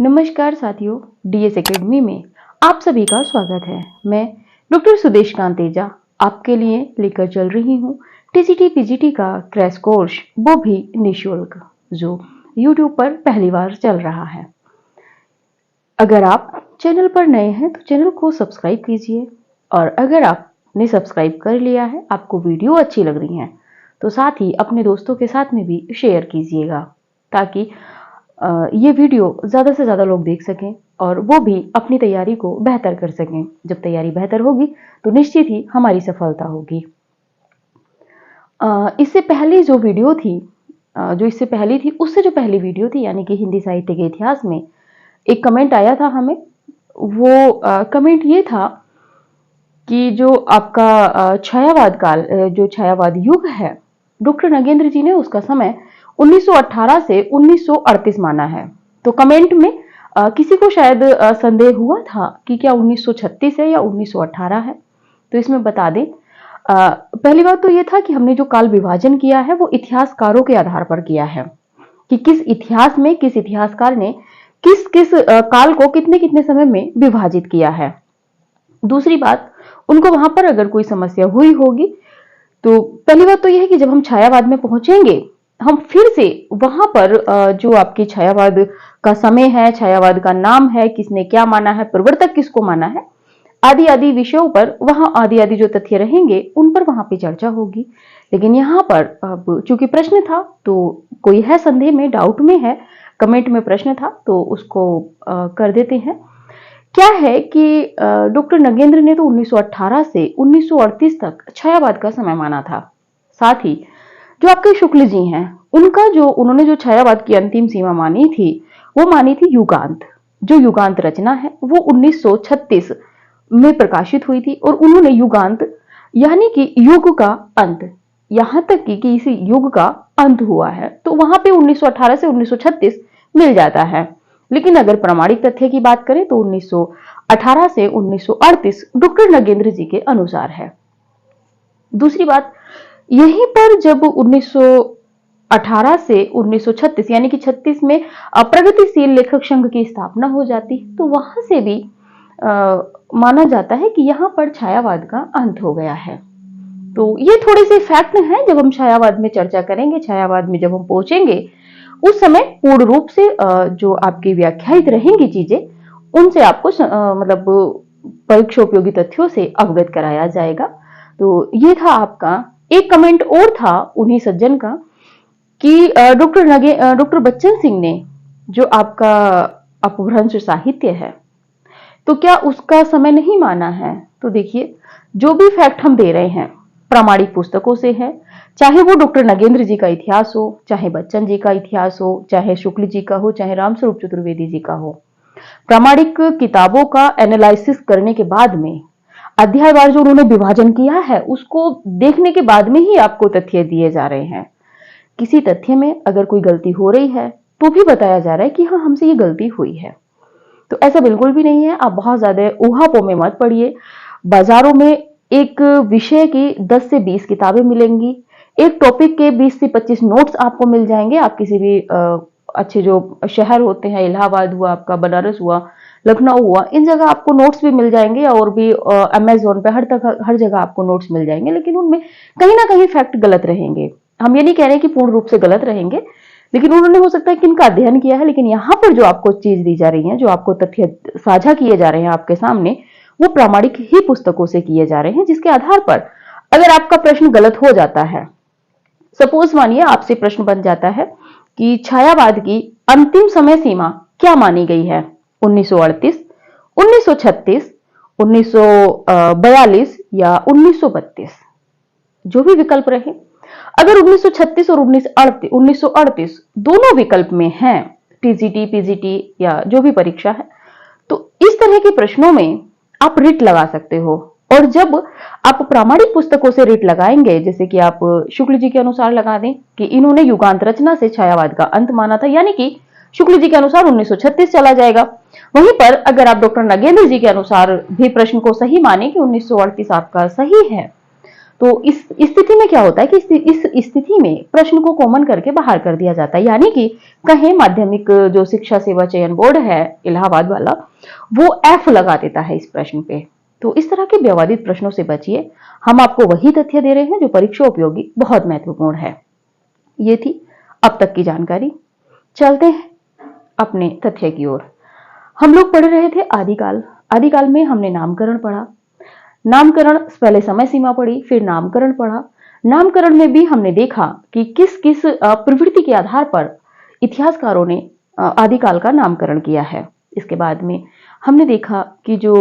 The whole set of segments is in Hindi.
नमस्कार साथियों, डीएस एकेडमी में आप सभी का स्वागत है। मैं डॉक्टर सुदेश कांतेजा आपके लिए लेकर चल रही हूँ टीजीटी पीजीटी का क्रैश कोर्स, वो भी निःशुल्क, जो यूट्यूब पर पहली बार चल रहा है। अगर आप चैनल पर नए हैं तो चैनल को सब्सक्राइब कीजिए, और अगर आपने सब्सक्राइब कर लिया है, आपको वीडियो अच्छी लग रही है, तो साथ ही अपने दोस्तों के साथ में भी शेयर कीजिएगा, ताकि ये वीडियो ज़्यादा से ज़्यादा लोग देख सकें और वो भी अपनी तैयारी को बेहतर कर सकें। जब तैयारी बेहतर होगी तो निश्चित ही हमारी सफलता होगी। इससे पहले जो वीडियो थी, जो इससे पहली थी, उससे जो पहली वीडियो थी, यानी कि हिंदी साहित्य के इतिहास में एक कमेंट आया था हमें। वो कमेंट ये था कि जो आपका छायावाद काल, जो छायावाद युग है, डॉक्टर नगेंद्र जी ने उसका समय 1918 से 1938 माना है। तो कमेंट में किसी को शायद संदेह हुआ था कि क्या 1936 है या 1918 है। तो इसमें बता दें, पहली बात तो यह था कि हमने जो काल विभाजन किया है वो इतिहासकारों के आधार पर किया है कि किस इतिहास में किस इतिहासकार ने किस किस काल को कितने कितने समय में विभाजित किया है। दूसरी बात, उनको वहां पर अगर कोई समस्या हुई होगी तो पहली बात तो यह है कि जब हम छायावाद में पहुंचेंगे, हम फिर से वहां पर जो आपकी छायावाद का समय है, छायावाद का नाम है, किसने क्या माना है, प्रवर्तक किसको माना है, आदि आदि विषयों पर, वहां आदि आदि जो तथ्य रहेंगे उन पर वहां पे चर्चा होगी। लेकिन यहाँ पर अब चूंकि प्रश्न था, तो कोई है संदेह में, डाउट में है, कमेंट में प्रश्न था, तो उसको कर देते हैं। क्या है कि डॉक्टर नगेंद्र ने तो 1918 से 1938 तक छायावाद का समय माना था। साथ ही जो आपके शुक्ल जी हैं, उनका जो उन्होंने जो छायावाद की अंतिम सीमा मानी थी, वो मानी थी युगांत। जो युगांत रचना है वो 1936 में प्रकाशित हुई थी, और उन्होंने युगांत यानी कि युग का अंत, यहां तक कि किसी युग का अंत हुआ है, तो वहां पे 1918 से 1936 मिल जाता है। लेकिन अगर प्रामाणिक तथ्य की बात करें तो 1918 से 1938 डॉक्टर नगेंद्र जी के अनुसार है। दूसरी बात, यहीं पर जब 1918 से 1936 यानी कि 36 में प्रगतिशील लेखक संघ की स्थापना हो जाती, तो वहां से भी माना जाता है कि यहां पर छायावाद का अंत हो गया है। तो ये थोड़े से फैक्ट हैं, जब हम छायावाद में चर्चा करेंगे, छायावाद में जब हम पहुंचेंगे, उस समय पूर्ण रूप से जो आपकी व्याख्यायित रहेंगी चीजें, उनसे आपको मतलब परीक्षा उपयोगी तथ्यों से अवगत कराया जाएगा। तो ये था आपका एक कमेंट और था उन्हीं सज्जन का कि डॉक्टर बच्चन सिंह ने जो आपका अपभ्रंश साहित्य है, तो क्या उसका समय नहीं माना है। तो देखिए, जो भी फैक्ट हम दे रहे हैं प्रामाणिक पुस्तकों से है, चाहे वो डॉक्टर नगेंद्र जी का इतिहास हो, चाहे बच्चन जी का इतिहास हो, चाहे शुक्ल जी का हो, चाहे रामस्वरूप चतुर्वेदी जी का हो। प्रामाणिक किताबों का एनालिसिस करने के बाद में, अध्यायवार जो उन्होंने विभाजन किया है, उसको देखने के बाद में ही आपको तथ्य दिए जा रहे हैं। किसी तथ्य में अगर कोई गलती हो रही है तो भी बताया जा रहा है कि हाँ, हमसे ये गलती हुई है। तो ऐसा बिल्कुल भी नहीं है। आप बहुत ज्यादा ऊहापोह में मत पड़िए। बाजारों में एक विषय की 10 से 20 किताबें मिलेंगी, एक टॉपिक के 20 से 25 नोट्स आपको मिल जाएंगे। आप किसी भी अच्छे जो शहर होते हैं, इलाहाबाद हुआ आपका, बनारस हुआ, लखनऊ हुआ, इन जगह आपको नोट्स भी मिल जाएंगे, और भी अमेजोन पे हर जगह आपको नोट्स मिल जाएंगे। लेकिन उनमें कहीं ना कहीं फैक्ट गलत रहेंगे। हम ये नहीं कह रहे कि पूर्ण रूप से गलत रहेंगे, लेकिन उन्होंने हो सकता है कि इनका अध्ययन किया है, लेकिन यहाँ पर जो आपको चीज दी जा रही है, जो आपको तथ्य साझा किए जा रहे हैं आपके सामने, वो प्रामाणिक ही पुस्तकों से किए जा रहे हैं, जिसके आधार पर अगर आपका प्रश्न गलत हो जाता है, सपोज मानिए आपसे प्रश्न बन जाता है कि छायावाद की अंतिम समय सीमा क्या मानी गई है, 1938, 1936, 1942 या 1932, जो भी विकल्प रहे। अगर 1936 और 1938 दोनों विकल्प में हैं, टीजीटी पीजीटी या जो भी परीक्षा है, तो इस तरह के प्रश्नों में आप रिट लगा सकते हो। और जब आप प्रामाणिक पुस्तकों से रिट लगाएंगे, जैसे कि आप शुक्ल जी के अनुसार लगा दें कि इन्होंने युगांत रचना से छायावाद का अंत माना था, यानी कि शुक्ल जी के अनुसार 1936 चला जाएगा। वहीं पर अगर आप डॉक्टर नगेंद्र जी के अनुसार भी प्रश्न को सही माने कि 1938 आपका सही है, तो इस स्थिति में क्या होता है कि इस स्थिति में प्रश्न को कॉमन करके बाहर कर दिया जाता है, यानी कि कहें माध्यमिक जो शिक्षा सेवा चयन बोर्ड है इलाहाबाद वाला, वो एफ लगा देता है इस प्रश्न पे। तो इस तरह के व्यवहारित प्रश्नों से बचिए। हम आपको वही तथ्य दे रहे हैं जो परीक्षा उपयोगी, बहुत महत्वपूर्ण है। ये थी अब तक की जानकारी। चलते हैं अपने तथ्य की ओर। हम लोग पढ़ रहे थे आदिकाल। आदिकाल में हमने नामकरण पढ़ा। नामकरण पहले समय सीमा पढ़ी, फिर नामकरण पढ़ा। नामकरण में भी हमने देखा कि किस किस प्रवृत्ति के आधार पर इतिहासकारों ने आदिकाल का नामकरण किया है। इसके बाद में हमने देखा कि जो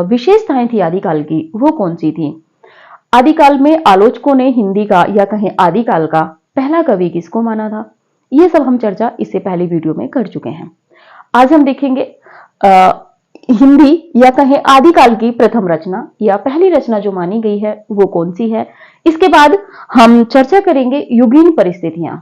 विशेषताएं थी आदिकाल की वो कौन सी थी। आदिकाल में आलोचकों ने हिंदी का या कहें आदिकाल का पहला कवि किसको माना था, ये सब हम चर्चा इससे पहले वीडियो में कर चुके हैं। आज हम देखेंगे हिंदी या कहें आदिकाल की प्रथम रचना या पहली रचना जो मानी गई है वो कौन सी है। इसके बाद हम चर्चा करेंगे युगीन परिस्थितियां।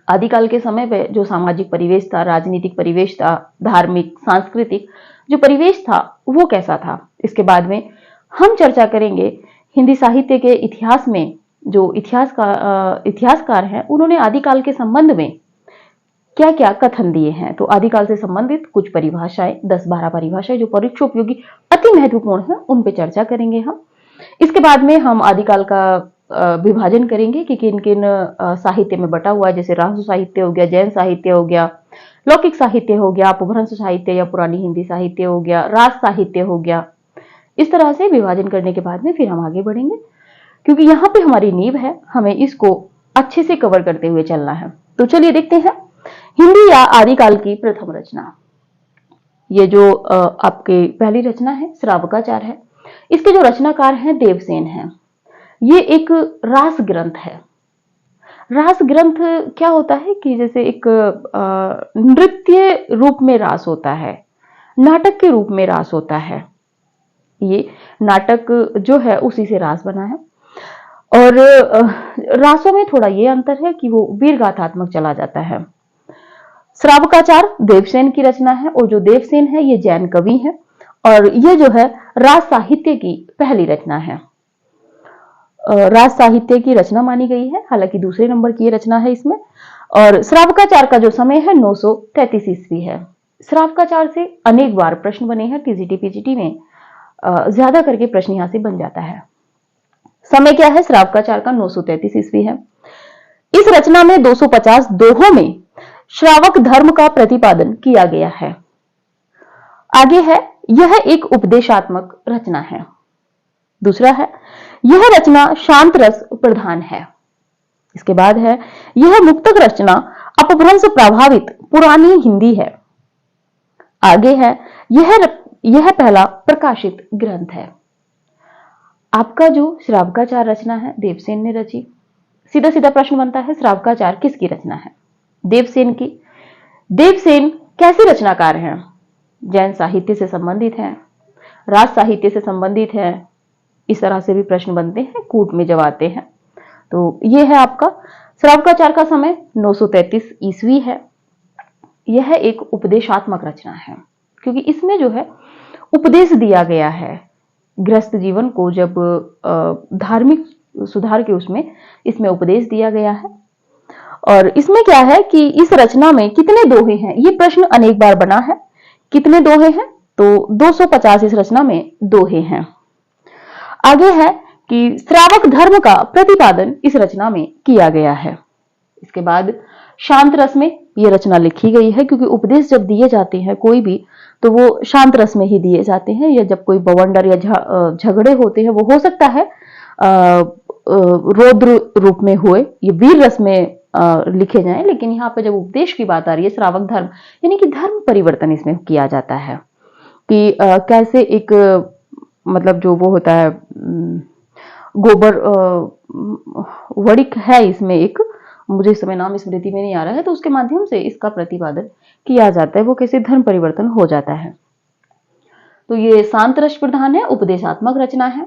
आदिकाल के समय पे जो सामाजिक परिवेश था, राजनीतिक परिवेश था, धार्मिक सांस्कृतिक जो परिवेश था वो कैसा था। इसके बाद में हम चर्चा करेंगे हिंदी साहित्य के इतिहास में जो इतिहासकार हैं उन्होंने आदिकाल के संबंध में क्या क्या कथन दिए हैं। तो आदिकाल से संबंधित कुछ परिभाषाएं, 10-12 परिभाषाएं जो परीक्षा उपयोगी अति महत्वपूर्ण है, उन पे चर्चा करेंगे हम। इसके बाद में हम आदिकाल का विभाजन करेंगे कि किन किन साहित्य में बटा हुआ है, जैसे राजू साहित्य हो गया, जैन साहित्य हो गया, लौकिक साहित्य हो गया, अपभ्रंश साहित्य या पुरानी हिंदी साहित्य हो गया, राज साहित्य हो गया। इस तरह से विभाजन करने के बाद में फिर हम आगे बढ़ेंगे, क्योंकि यहाँ पे हमारी नींव है, हमें इसको अच्छे से कवर करते हुए चलना है। तो चलिए देखते हैं हिंदी या आदिकाल की प्रथम रचना। ये जो आपके पहली रचना है श्रावकाचार है। इसके जो रचनाकार हैं देवसेन हैं। ये एक रास ग्रंथ है। रास ग्रंथ क्या होता है कि जैसे एक नृत्य रूप में रास होता है, नाटक के रूप में रास होता है। ये नाटक जो है उसी से रास बना है। और रासों में थोड़ा ये अंतर है कि वो वीर गाथात्मक चला जाता है। श्रावकाचार देवसेन की रचना है और जो देवसेन है ये जैन कवि है और ये जो है राज साहित्य की पहली रचना है। राज साहित्य की रचना मानी गई है, हालांकि दूसरे नंबर की ये रचना है इसमें। और श्रावकाचार का जो समय है 933 ईस्वी है। श्रावकाचार से अनेक बार प्रश्न बने हैं टीजीटी पीजीटी में, ज्यादा करके प्रश्न यहां से बन जाता है। समय क्या है श्रावकाचार का 933 ईस्वी है। इस रचना में 250 दोहों में श्रावक धर्म का प्रतिपादन किया गया है। आगे है यह एक उपदेशात्मक रचना है। दूसरा है यह रचना शांत रस प्रधान है। इसके बाद है यह मुक्तक रचना अपभ्रंश प्रभावित पुरानी हिंदी है। आगे है यह पहला प्रकाशित ग्रंथ है। आपका जो श्रावकाचार रचना है देवसेन ने रची। सीधा सीधा प्रश्न बनता है श्रावकाचार किसकी रचना है? देवसेन की। देवसेन कैसे रचनाकार हैं? जैन साहित्य से संबंधित हैं, राज साहित्य से संबंधित हैं। इस तरह से भी प्रश्न बनते हैं कूट में जब आते हैं। तो ये है आपका श्रावकाचार का समय 933 ईस्वी है। यह एक उपदेशात्मक रचना है क्योंकि इसमें जो है उपदेश दिया गया है गृहस्थ जीवन को, जब धार्मिक सुधार के उसमें इसमें उपदेश दिया गया है। और इसमें क्या है कि इस रचना में कितने दोहे हैं, ये प्रश्न अनेक बार बना है। कितने दोहे हैं? तो 250 इस रचना में दोहे हैं। आगे है कि श्रावक धर्म का प्रतिपादन इस रचना में किया गया है। इसके बाद शांत रस में यह रचना लिखी गई है क्योंकि उपदेश जब दिए जाते हैं कोई भी तो वो शांत रस में ही दिए जाते हैं, या जब कोई बवंडर या झगड़े होते हैं वो हो सकता है रौद्र रूप में हुए, ये वीर रस में लिखे जाएं। लेकिन यहाँ पे जब उपदेश की बात आ रही है श्रावक धर्म यानी कि धर्म परिवर्तन इसमें किया जाता है कि कैसे एक मतलब जो वो होता है गोबर वड़िक है इसमें एक, मुझे इस समय नाम स्मृति में नहीं आ रहा है, तो उसके माध्यम से इसका प्रतिपादन किया जाता है, वो कैसे धर्म परिवर्तन हो जाता है। तो ये शांत रस प्रधान है, उपदेशात्मक रचना है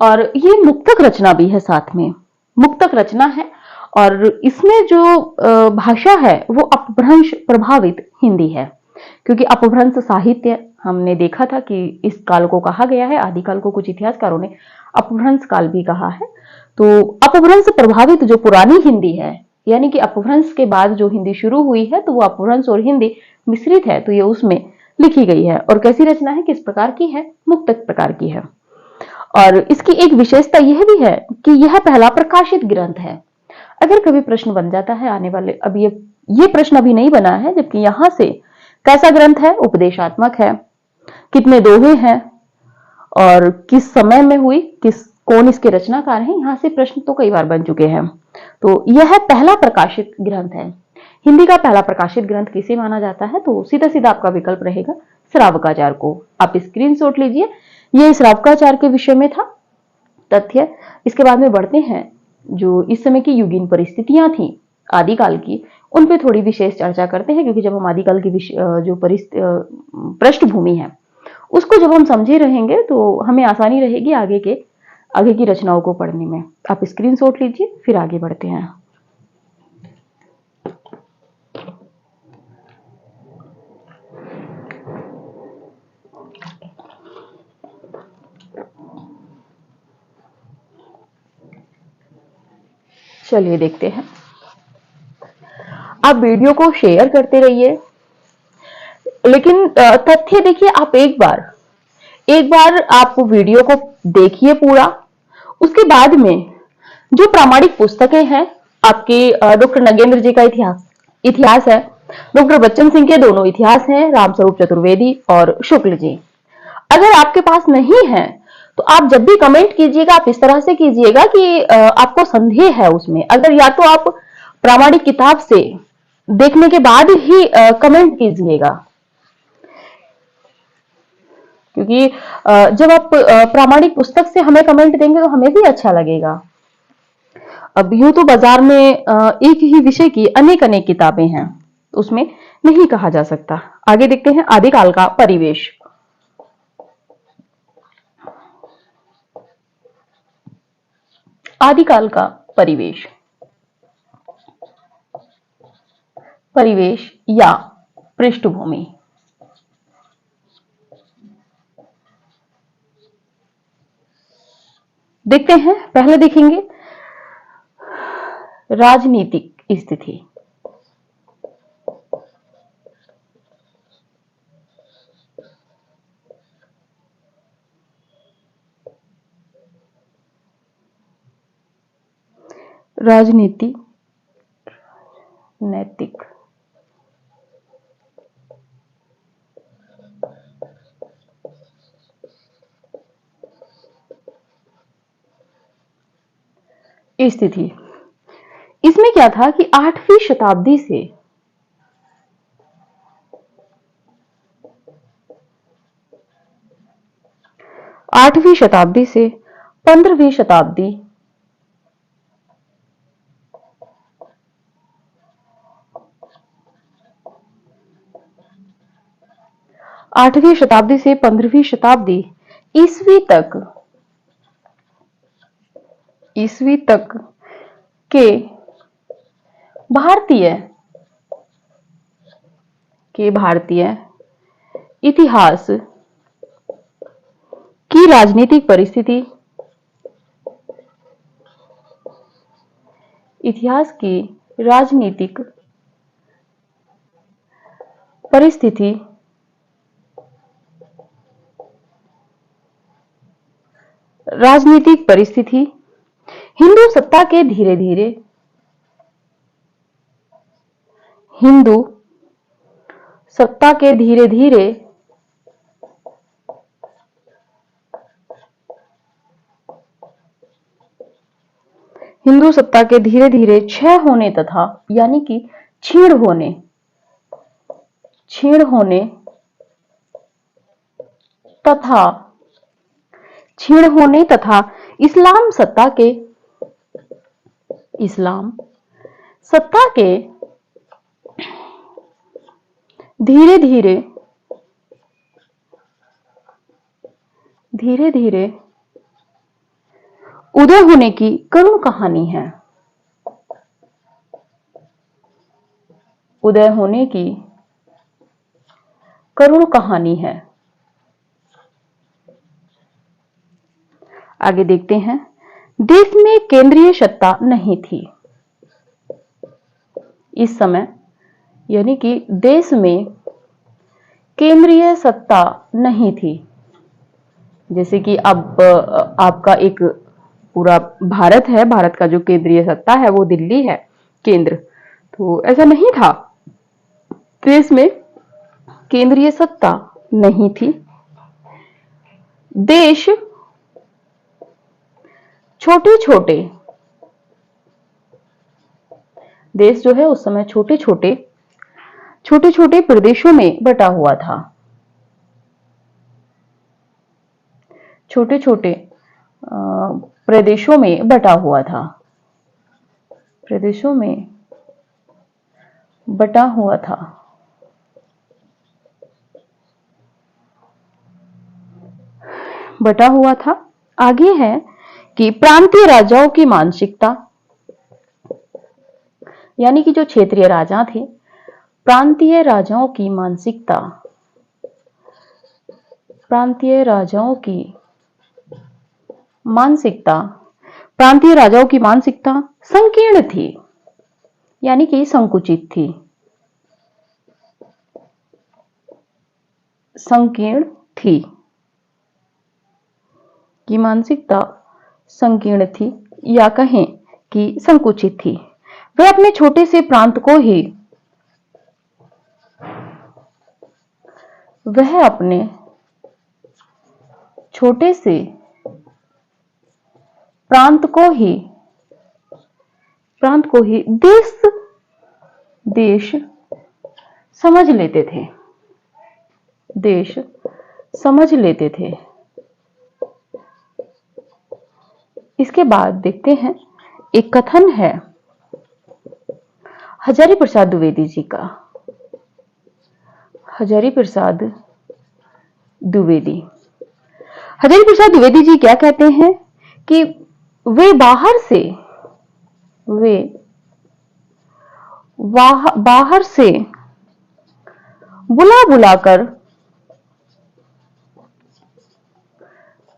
और ये मुक्तक रचना भी है, साथ में मुक्तक रचना है। और इसमें जो भाषा है वो अपभ्रंश प्रभावित हिंदी है क्योंकि अपभ्रंश साहित्य हमने देखा था कि इस काल को कहा गया है, आदिकाल को कुछ इतिहासकारों ने अपभ्रंश काल भी कहा है। तो अपभ्रंश प्रभावित जो पुरानी हिंदी है, यानी कि अपभ्रंश के बाद जो हिंदी शुरू हुई है, तो वो अपभ्रंश और हिंदी मिश्रित है, तो ये उसमें लिखी गई है। और कैसी रचना है, किस प्रकार की है, मुक्तक प्रकार की है। और इसकी एक विशेषता यह भी है कि यह पहला प्रकाशित ग्रंथ है। अगर कभी प्रश्न बन जाता है आने वाले, अब ये प्रश्न अभी नहीं बना है, जबकि यहां से कैसा ग्रंथ है, उपदेशात्मक है, कितने दोहे हैं और किस समय में हुई, कौन इसके रचनाकार हैं, यहां से प्रश्न तो कई बार बन चुके हैं। तो यह पहला प्रकाशित ग्रंथ है। हिंदी का पहला प्रकाशित ग्रंथ किसे माना जाता है, तो सीधा सीधा आपका विकल्प रहेगा श्रावकाचार को। आप स्क्रीनशॉट लीजिए, ये श्रावकाचार के विषय में था तथ्य। इसके बाद में बढ़ते हैं, जो इस समय की युगीन परिस्थितियां थी आदिकाल की, उन पे थोड़ी विशेष चर्चा करते हैं, क्योंकि जब हम आदिकाल की जो पृष्ठभूमि है उसको जब हम समझे रहेंगे तो हमें आसानी रहेगी आगे की रचनाओं को पढ़ने में। आप स्क्रीनशॉट लीजिए, फिर आगे बढ़ते हैं। चलिए देखते हैं। आप वीडियो को शेयर करते रहिए, लेकिन तथ्य देखिए, आप एक बार आप वीडियो को देखिए पूरा। उसके बाद में जो प्रामाणिक पुस्तकें हैं आपके, डॉक्टर नगेंद्र जी का इतिहास है, डॉक्टर बच्चन सिंह के दोनों इतिहास हैं, रामस्वरूप चतुर्वेदी और शुक्ल जी। अगर आपके पास नहीं है तो आप जब भी कमेंट कीजिएगा, आप इस तरह से कीजिएगा कि आपको संदेह है उसमें। अगर या तो आप प्रामाणिक किताब से देखने के बाद ही कमेंट कीजिएगा, क्योंकि जब आप प्रामाणिक पुस्तक से हमें कमेंट देंगे तो हमें भी अच्छा लगेगा। अब यूं तो बाजार में एक ही विषय की अनेक अनेक किताबें हैं, उसमें नहीं कहा जा सकता। आगे देखते हैं, आदिकाल का परिवेश। आदिकाल का परिवेश, परिवेश या पृष्ठभूमि। देखते हैं, पहले देखेंगे राजनीतिक स्थिति। राजनीति, नैतिक, स्थिति। इसमें क्या था कि 8वीं शताब्दी से 15वीं शताब्दी 8वीं शताब्दी से 15वीं शताब्दी ईसवी तक के भारतीय इतिहास की राजनीतिक परिस्थिति, इतिहास की राजनीतिक परिस्थिति राजनीतिक परिस्थिति हिंदू सत्ता के धीरे धीरे हिंदू सत्ता के धीरे धीरे हिंदू सत्ता के धीरे धीरे क्षय होने तथा, यानी कि क्षीण होने तथा इस्लाम सत्ता के धीरे धीरे उदय होने की करुण कहानी है। उदय होने की करुण कहानी है। आगे देखते हैं। देश में केंद्रीय सत्ता नहीं थी। इस समय यानी कि देश में केंद्रीय सत्ता नहीं थी। जैसे कि अब आपका एक पूरा भारत है, भारत का जो केंद्रीय सत्ता है वो दिल्ली है केंद्र, तो ऐसा नहीं था। देश में केंद्रीय सत्ता नहीं थी। देश छोटे छोटे, देश जो है उस समय छोटे छोटे प्रदेशों में बटा हुआ था। छोटे छोटे प्रदेशों में बटा हुआ था। प्रदेशों में बटा हुआ था। बटा हुआ था। आगे है कि प्रांतीय राजाओं की मानसिकता, यानी कि जो क्षेत्रीय राजा थे, प्रांतीय राजाओं की मानसिकता, प्रांतीय राजाओं की मानसिकता, प्रांतीय राजाओं की मानसिकता संकीर्ण थी, यानी कि संकुचित थी। संकीर्ण थी की मानसिकता संकीर्ण थी, या कहें कि संकुचित थी। वह अपने छोटे से प्रांत को ही, वह अपने छोटे से प्रांत को ही देश समझ लेते थे। देश समझ लेते थे। इसके बाद देखते हैं, एक कथन है हजारी प्रसाद द्विवेदी जी का। हजारी प्रसाद द्विवेदी, हजारी प्रसाद द्विवेदी जी क्या कहते हैं कि वे बाहर से बुला बुलाकर,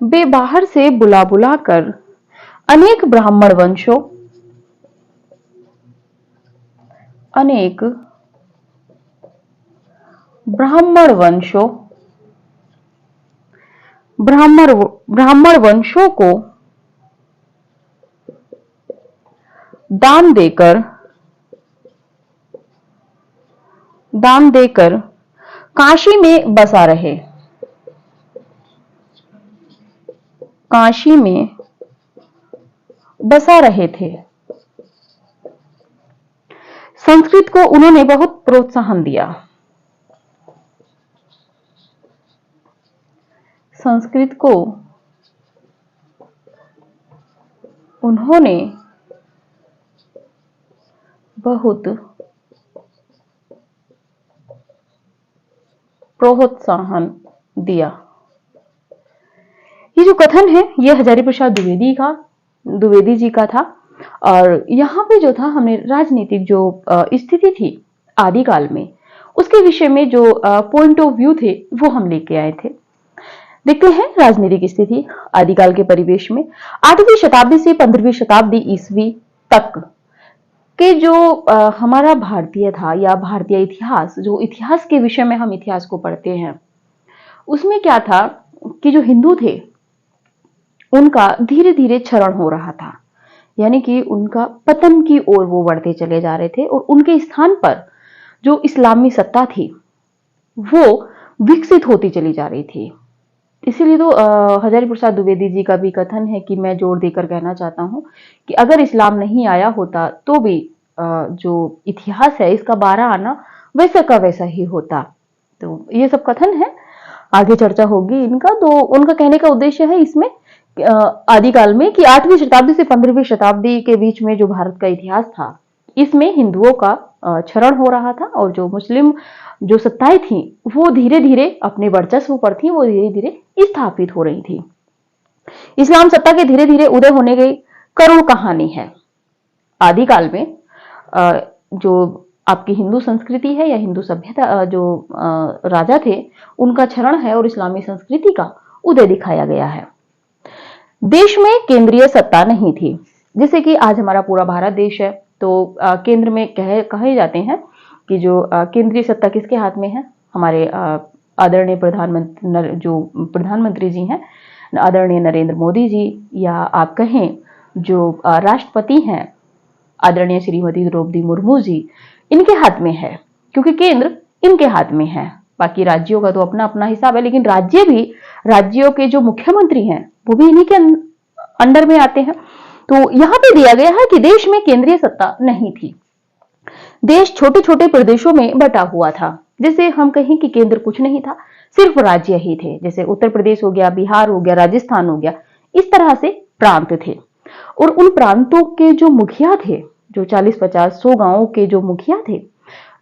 वे बाहर से बुला बुलाकर अनेक ब्राह्मण वंशों, अनेक ब्राह्मण वंशों को दान देकर काशी में बसा रहे। काशी में बसा रहे थे। संस्कृत को उन्होंने बहुत प्रोत्साहन दिया। संस्कृत को उन्होंने बहुत प्रोत्साहन दिया। ये जो कथन है ये हजारी प्रसाद द्विवेदी जी का था। और यहाँ पे जो था, हमने राजनीतिक जो स्थिति थी आदिकाल में, उसके विषय में जो पॉइंट ऑफ व्यू थे वो हम लेके आए थे। देखते हैं राजनीतिक स्थिति आदिकाल के परिवेश में। 8वीं शताब्दी से 15वीं शताब्दी ईस्वी तक के जो हमारा भारतीय था, या भारतीय इतिहास, जो इतिहास के विषय में हम इतिहास को पढ़ते हैं, उसमें क्या था कि जो हिंदू थे उनका धीरे धीरे क्षरण हो रहा था, यानी कि उनका पतन की ओर वो बढ़ते चले जा रहे थे, और उनके स्थान पर जो इस्लामी सत्ता थी वो विकसित होती चली जा रही थी। इसीलिए तो हजारी प्रसाद द्विवेदी जी का भी कथन है कि मैं जोर देकर कहना चाहता हूं कि अगर इस्लाम नहीं आया होता तो भी जो इतिहास है इसका 12 आना वैसा का वैसा ही होता। तो ये सब कथन है, आगे चर्चा होगी इनका। तो उनका कहने का उद्देश्य है इसमें आदिकाल में कि 8वीं शताब्दी से 15वीं शताब्दी के बीच में जो भारत का इतिहास था, इसमें हिंदुओं का क्षरण हो रहा था, और जो मुस्लिम जो सत्ताएं थी वो धीरे धीरे अपने वर्चस्व पर थी, वो धीरे धीरे स्थापित हो रही थी। इस्लाम सत्ता के धीरे धीरे उदय होने की करुण कहानी है। आदिकाल में जो आपकी हिंदू संस्कृति है या हिंदू सभ्यता, जो राजा थे उनका क्षरण है, और इस्लामी संस्कृति का उदय दिखाया गया है। देश में केंद्रीय सत्ता नहीं थी। जैसे कि आज हमारा पूरा भारत देश है, तो केंद्र में कहे जाते हैं कि जो केंद्रीय सत्ता किसके हाथ में है, हमारे आदरणीय प्रधानमंत्री जी हैं, आदरणीय नरेंद्र मोदी जी, या आप कहें जो राष्ट्रपति हैं आदरणीय श्रीमती द्रौपदी मुर्मू जी, इनके हाथ में है, क्योंकि केंद्र इनके हाथ में है। बाकी राज्यों का तो अपना अपना हिसाब है, लेकिन राज्यों के जो मुख्यमंत्री हैं वो भी इन्हीं के अंडर में आते हैं। तो यहां पे दिया गया है कि देश में केंद्रीय सत्ता नहीं थी, देश छोटे छोटे प्रदेशों में बटा हुआ था। जैसे हम कहें कि केंद्र कुछ नहीं था, सिर्फ राज्य ही थे, जैसे उत्तर प्रदेश हो गया, बिहार हो गया, राजस्थान हो गया, इस तरह से प्रांत थे। और उन प्रांतों के जो मुखिया थे, जो 40, 50, 100 गांवों के जो मुखिया थे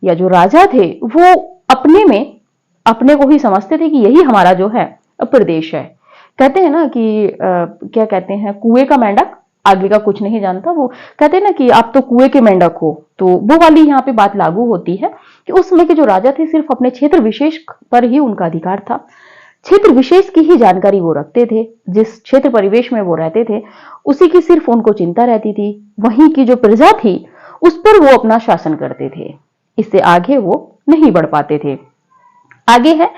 या जो राजा थे, वो अपने में अपने को ही समझते थे कि यही हमारा जो है प्रदेश है। कहते हैं ना कि क्या कहते हैं, कुएं का मेंढक आगे का कुछ नहीं जानता। वो कहते हैं ना कि आप तो कुएं के मेंढक हो, तो वो वाली यहाँ पे बात लागू होती है कि उस समय के जो राजा थे सिर्फ अपने क्षेत्र विशेष पर ही उनका अधिकार था, क्षेत्र विशेष की ही जानकारी वो रखते थे, जिस क्षेत्र परिवेश में वो रहते थे उसी की सिर्फ उनको चिंता रहती थी, वहीं की जो प्रजा थी उस पर वो अपना शासन करते थे, इससे आगे वो नहीं बढ़ पाते थे। आगे है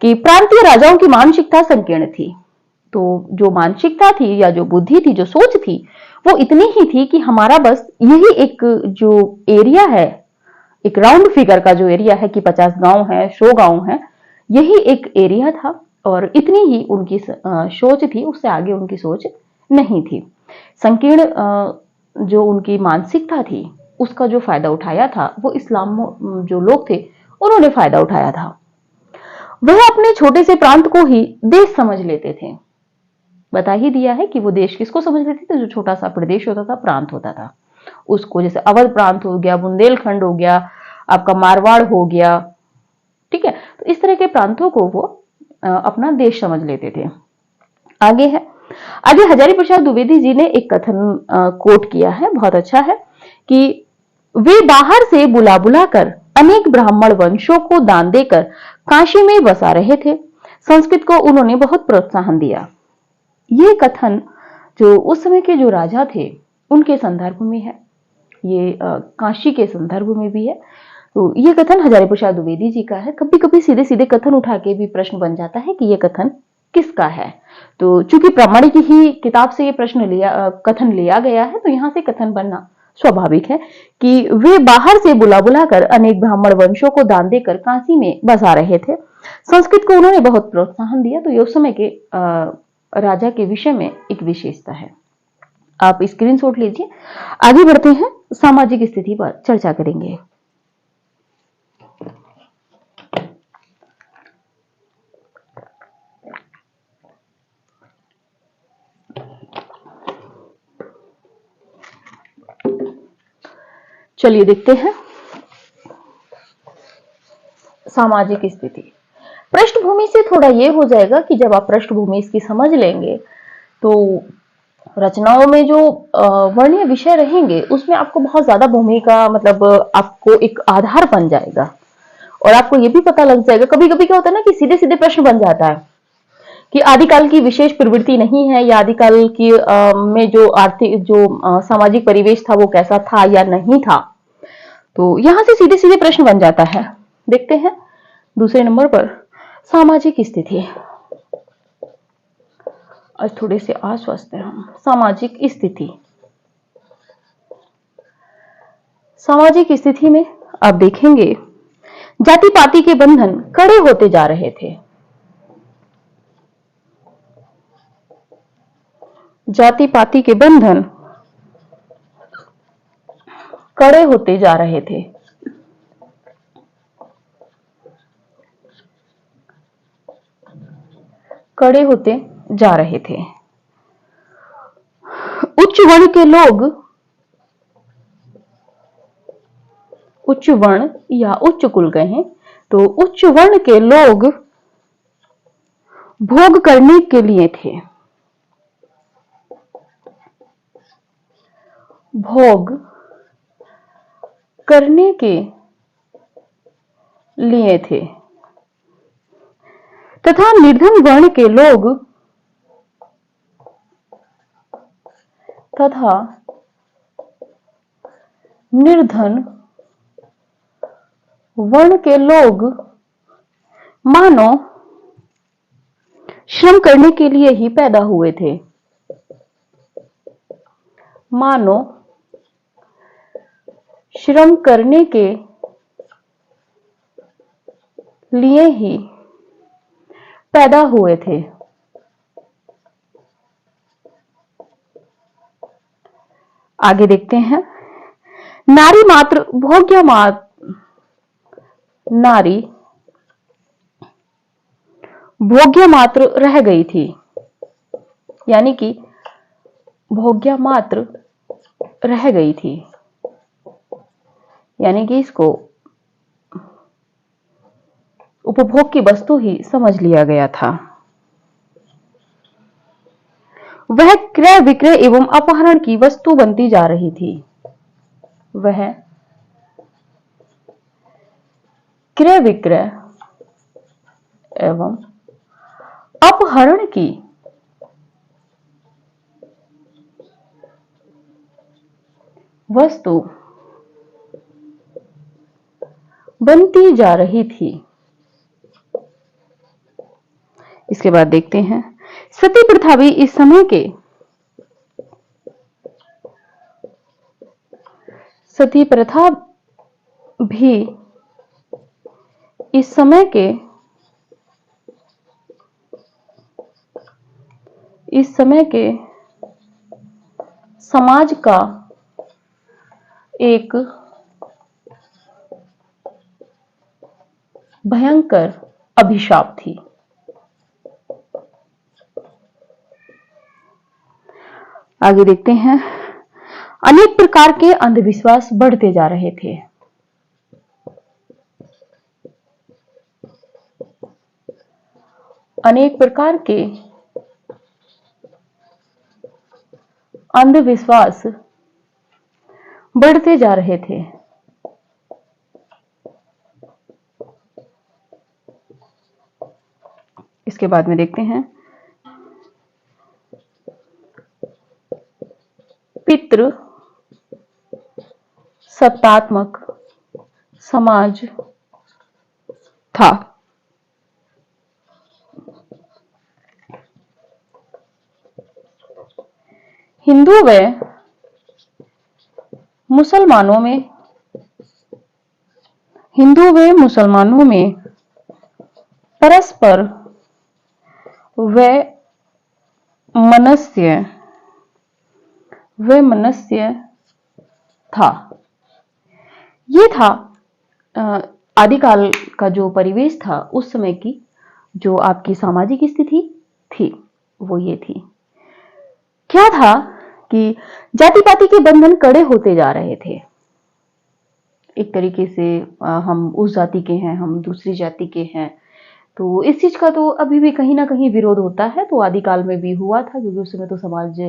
कि प्रांतीय राजाओं की मानसिकता संकीर्ण थी। तो जो मानसिकता थी या जो बुद्धि थी, जो सोच थी, वो इतनी ही थी कि हमारा बस यही एक जो एरिया है, एक राउंड फिगर का जो एरिया है कि 50 गांव है, 100 गांव है, यही एक एरिया था और इतनी ही उनकी सोच थी, उससे आगे उनकी सोच नहीं थी। संकीर्ण जो उनकी मानसिकता थी उसका जो फायदा उठाया था वो इस्लाम जो लोग थे उन्होंने फायदा उठाया था। वह अपने छोटे से प्रांत को ही देश समझ लेते थे। बता ही दिया है कि वो देश किसको समझ लेते थे, जो छोटा सा प्रदेश होता था, प्रांत होता था उसको। जैसे अवध प्रांत हो गया, बुंदेलखंड हो गया, आपका मारवाड़ हो गया, ठीक है। तो इस तरह के प्रांतों को वो अपना देश समझ लेते थे। आगे है, आगे हजारी प्रसाद द्विवेदी जी ने एक कथन कोट किया है, बहुत अच्छा है, कि वे बाहर से बुला बुला कर अनेक ब्राह्मण वंशों को दान देकर काशी में बसा रहे थे। संस्कृत को उन्होंने बहुत प्रोत्साहन दिया। ये कथन जो उस समय के जो राजा थे उनके संदर्भ में है, ये काशी के संदर्भ में भी है। तो ये कथन हजारी प्रसाद द्विवेदी जी का है। कभी कभी सीधे सीधे कथन उठा के भी प्रश्न बन जाता है कि ये कथन किसका है। तो चूंकि प्रामाणिक ही किताब से ये कथन लिया गया है, तो यहां से कथन बनना स्वाभाविक है कि वे बाहर से बुला बुलाकर अनेक ब्राह्मण वंशों को दान देकर काशी में बसा रहे थे। संस्कृत को उन्होंने बहुत प्रोत्साहन दिया। तो ये उस समय के राजा के विषय में एक विशेषता है। आप स्क्रीनशॉट लीजिए। आगे बढ़ते हैं, सामाजिक स्थिति पर चर्चा करेंगे। चलिए देखते हैं सामाजिक स्थिति। पृष्ठभूमि से थोड़ा यह हो जाएगा कि जब आप पृष्ठभूमि इसकी समझ लेंगे तो रचनाओं में जो वर्णीय विषय रहेंगे उसमें आपको बहुत ज्यादा भूमिका, मतलब आपको एक आधार बन जाएगा और आपको यह भी पता लग जाएगा। कभी कभी क्या होता है ना कि सीधे सीधे प्रश्न बन जाता है कि आदिकाल की विशेष प्रवृत्ति नहीं है, या आदिकाल की में जो आर्थिक जो सामाजिक परिवेश था वो कैसा था या नहीं था। तो यहां से सीधे सीधे प्रश्न बन जाता है। देखते हैं दूसरे नंबर पर सामाजिक स्थिति। आज थोड़े से अस्वस्थ हैं हम। सामाजिक स्थिति, सामाजिक स्थिति में आप देखेंगे जाति पाति के बंधन कड़े होते जा रहे थे। जाति पाति के बंधन कड़े होते जा रहे थे। कड़े होते जा रहे थे। उच्च वर्ण के लोग, उच्च वर्ण या उच्च कुल कहें तो उच्च वर्ण के लोग भोग करने के लिए थे। भोग करने के लिए थे तथा निर्धन वर्ण के लोग तथा निर्धन वर्ण के लोग मानो श्रम करने के लिए ही पैदा हुए थे। मानो श्रम करने के लिए ही पैदा हुए थे। आगे देखते हैं। नारी मात्र भोग्य मात्र, नारी भोग्य मात्र रह गई थी, यानी कि भोग्य मात्र रह गई थी, यानी कि इसको उपभोग की वस्तु ही समझ लिया गया था। वह क्रय विक्रय एवं अपहरण की वस्तु बनती जा रही थी। वह क्रय विक्रय एवं अपहरण की वस्तु बनती जा रही थी। इसके बाद देखते हैं। सती प्रथा भी इस समय के सती प्रथा भी इस समय के समाज का एक भयंकर अभिशाप थी। आगे देखते हैं। अनेक प्रकार के अंधविश्वास बढ़ते जा रहे थे। अनेक प्रकार के अंधविश्वास बढ़ते जा रहे थे। इसके बाद में देखते हैं। पितृ सत्तात्मक समाज था। हिंदू व मुसलमानों में परस्पर वैमनस्य था। ये था आदिकाल का जो परिवेश था, उस समय की जो आपकी सामाजिक स्थिति थी वो ये थी। क्या था कि जाति पाति के बंधन कड़े होते जा रहे थे। एक तरीके से हम उस जाति के हैं, हम दूसरी जाति के हैं, तो इस चीज का तो अभी भी कहीं ना कहीं विरोध होता है। तो आदिकाल में भी हुआ था, क्योंकि उस समय तो समाज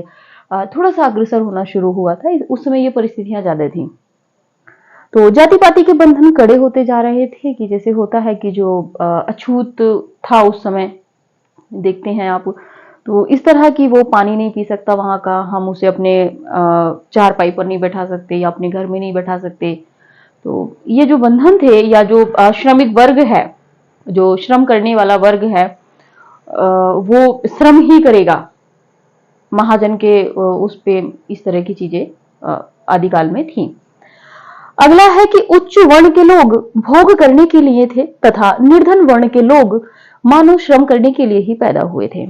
थोड़ा सा अग्रसर होना शुरू हुआ था। उस समय ये परिस्थितियां ज्यादा थी। तो जाति पाति के बंधन कड़े होते जा रहे थे कि जैसे होता है कि जो अछूत था उस समय, देखते हैं आप, तो इस तरह की वो पानी नहीं पी सकता वहां का, हम उसे अपने चारपाई पर नहीं बैठा सकते या अपने घर में नहीं बैठा सकते। तो ये जो बंधन थे, या जो श्रमिक वर्ग है, जो श्रम करने वाला वर्ग है, वो श्रम ही करेगा। महाजन के उस पे इस तरह की चीजें आदिकाल में थी। अगला है कि उच्च वर्ण के लोग भोग करने के लिए थे तथा निर्धन वर्ण के लोग मानव श्रम करने के लिए ही पैदा हुए थे।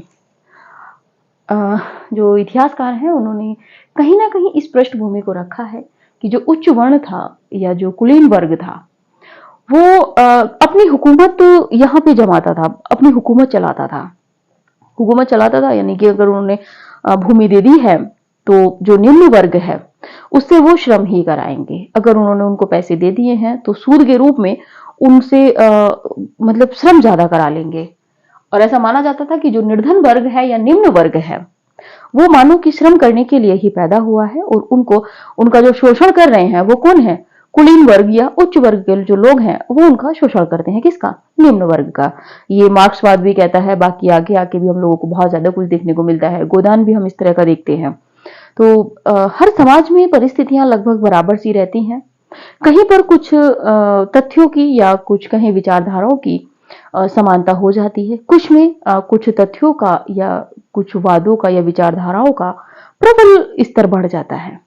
जो इतिहासकार हैं उन्होंने कहीं ना कहीं इस पृष्ठभूमि को रखा है कि जो उच्च वर्ण था या जो कुलीन वर्ग था, वो अपनी हुकूमत यहाँ पे जमाता था, अपनी हुकूमत चलाता था। यानी कि अगर उन्होंने भूमि दे दी है तो जो निम्न वर्ग है उससे वो श्रम ही कराएंगे। अगर उन्होंने उनको पैसे दे दिए हैं तो सूद के रूप में उनसे मतलब श्रम ज्यादा करा लेंगे। और ऐसा माना जाता था कि जो निर्धन वर्ग है या निम्न वर्ग है वो मानव की श्रम करने के लिए ही पैदा हुआ है, और उनका जो शोषण कर रहे हैं वो कौन है? कुलीन वर्ग या उच्च वर्ग के जो लोग हैं वो उनका शोषण करते हैं। किसका? निम्न वर्ग का। ये मार्क्सवाद भी कहता है, बाकी आगे आके भी हम लोगों को बहुत ज्यादा कुछ देखने को मिलता है। गोदान भी हम इस तरह का देखते हैं। तो हर समाज में परिस्थितियां लगभग बराबर सी रहती हैं। कहीं पर कुछ तथ्यों की या कुछ कहीं विचारधाराओं की समानता हो जाती है, कुछ में कुछ तथ्यों का या कुछ वादों का या विचारधाराओं का प्रबल स्तर बढ़ जाता है।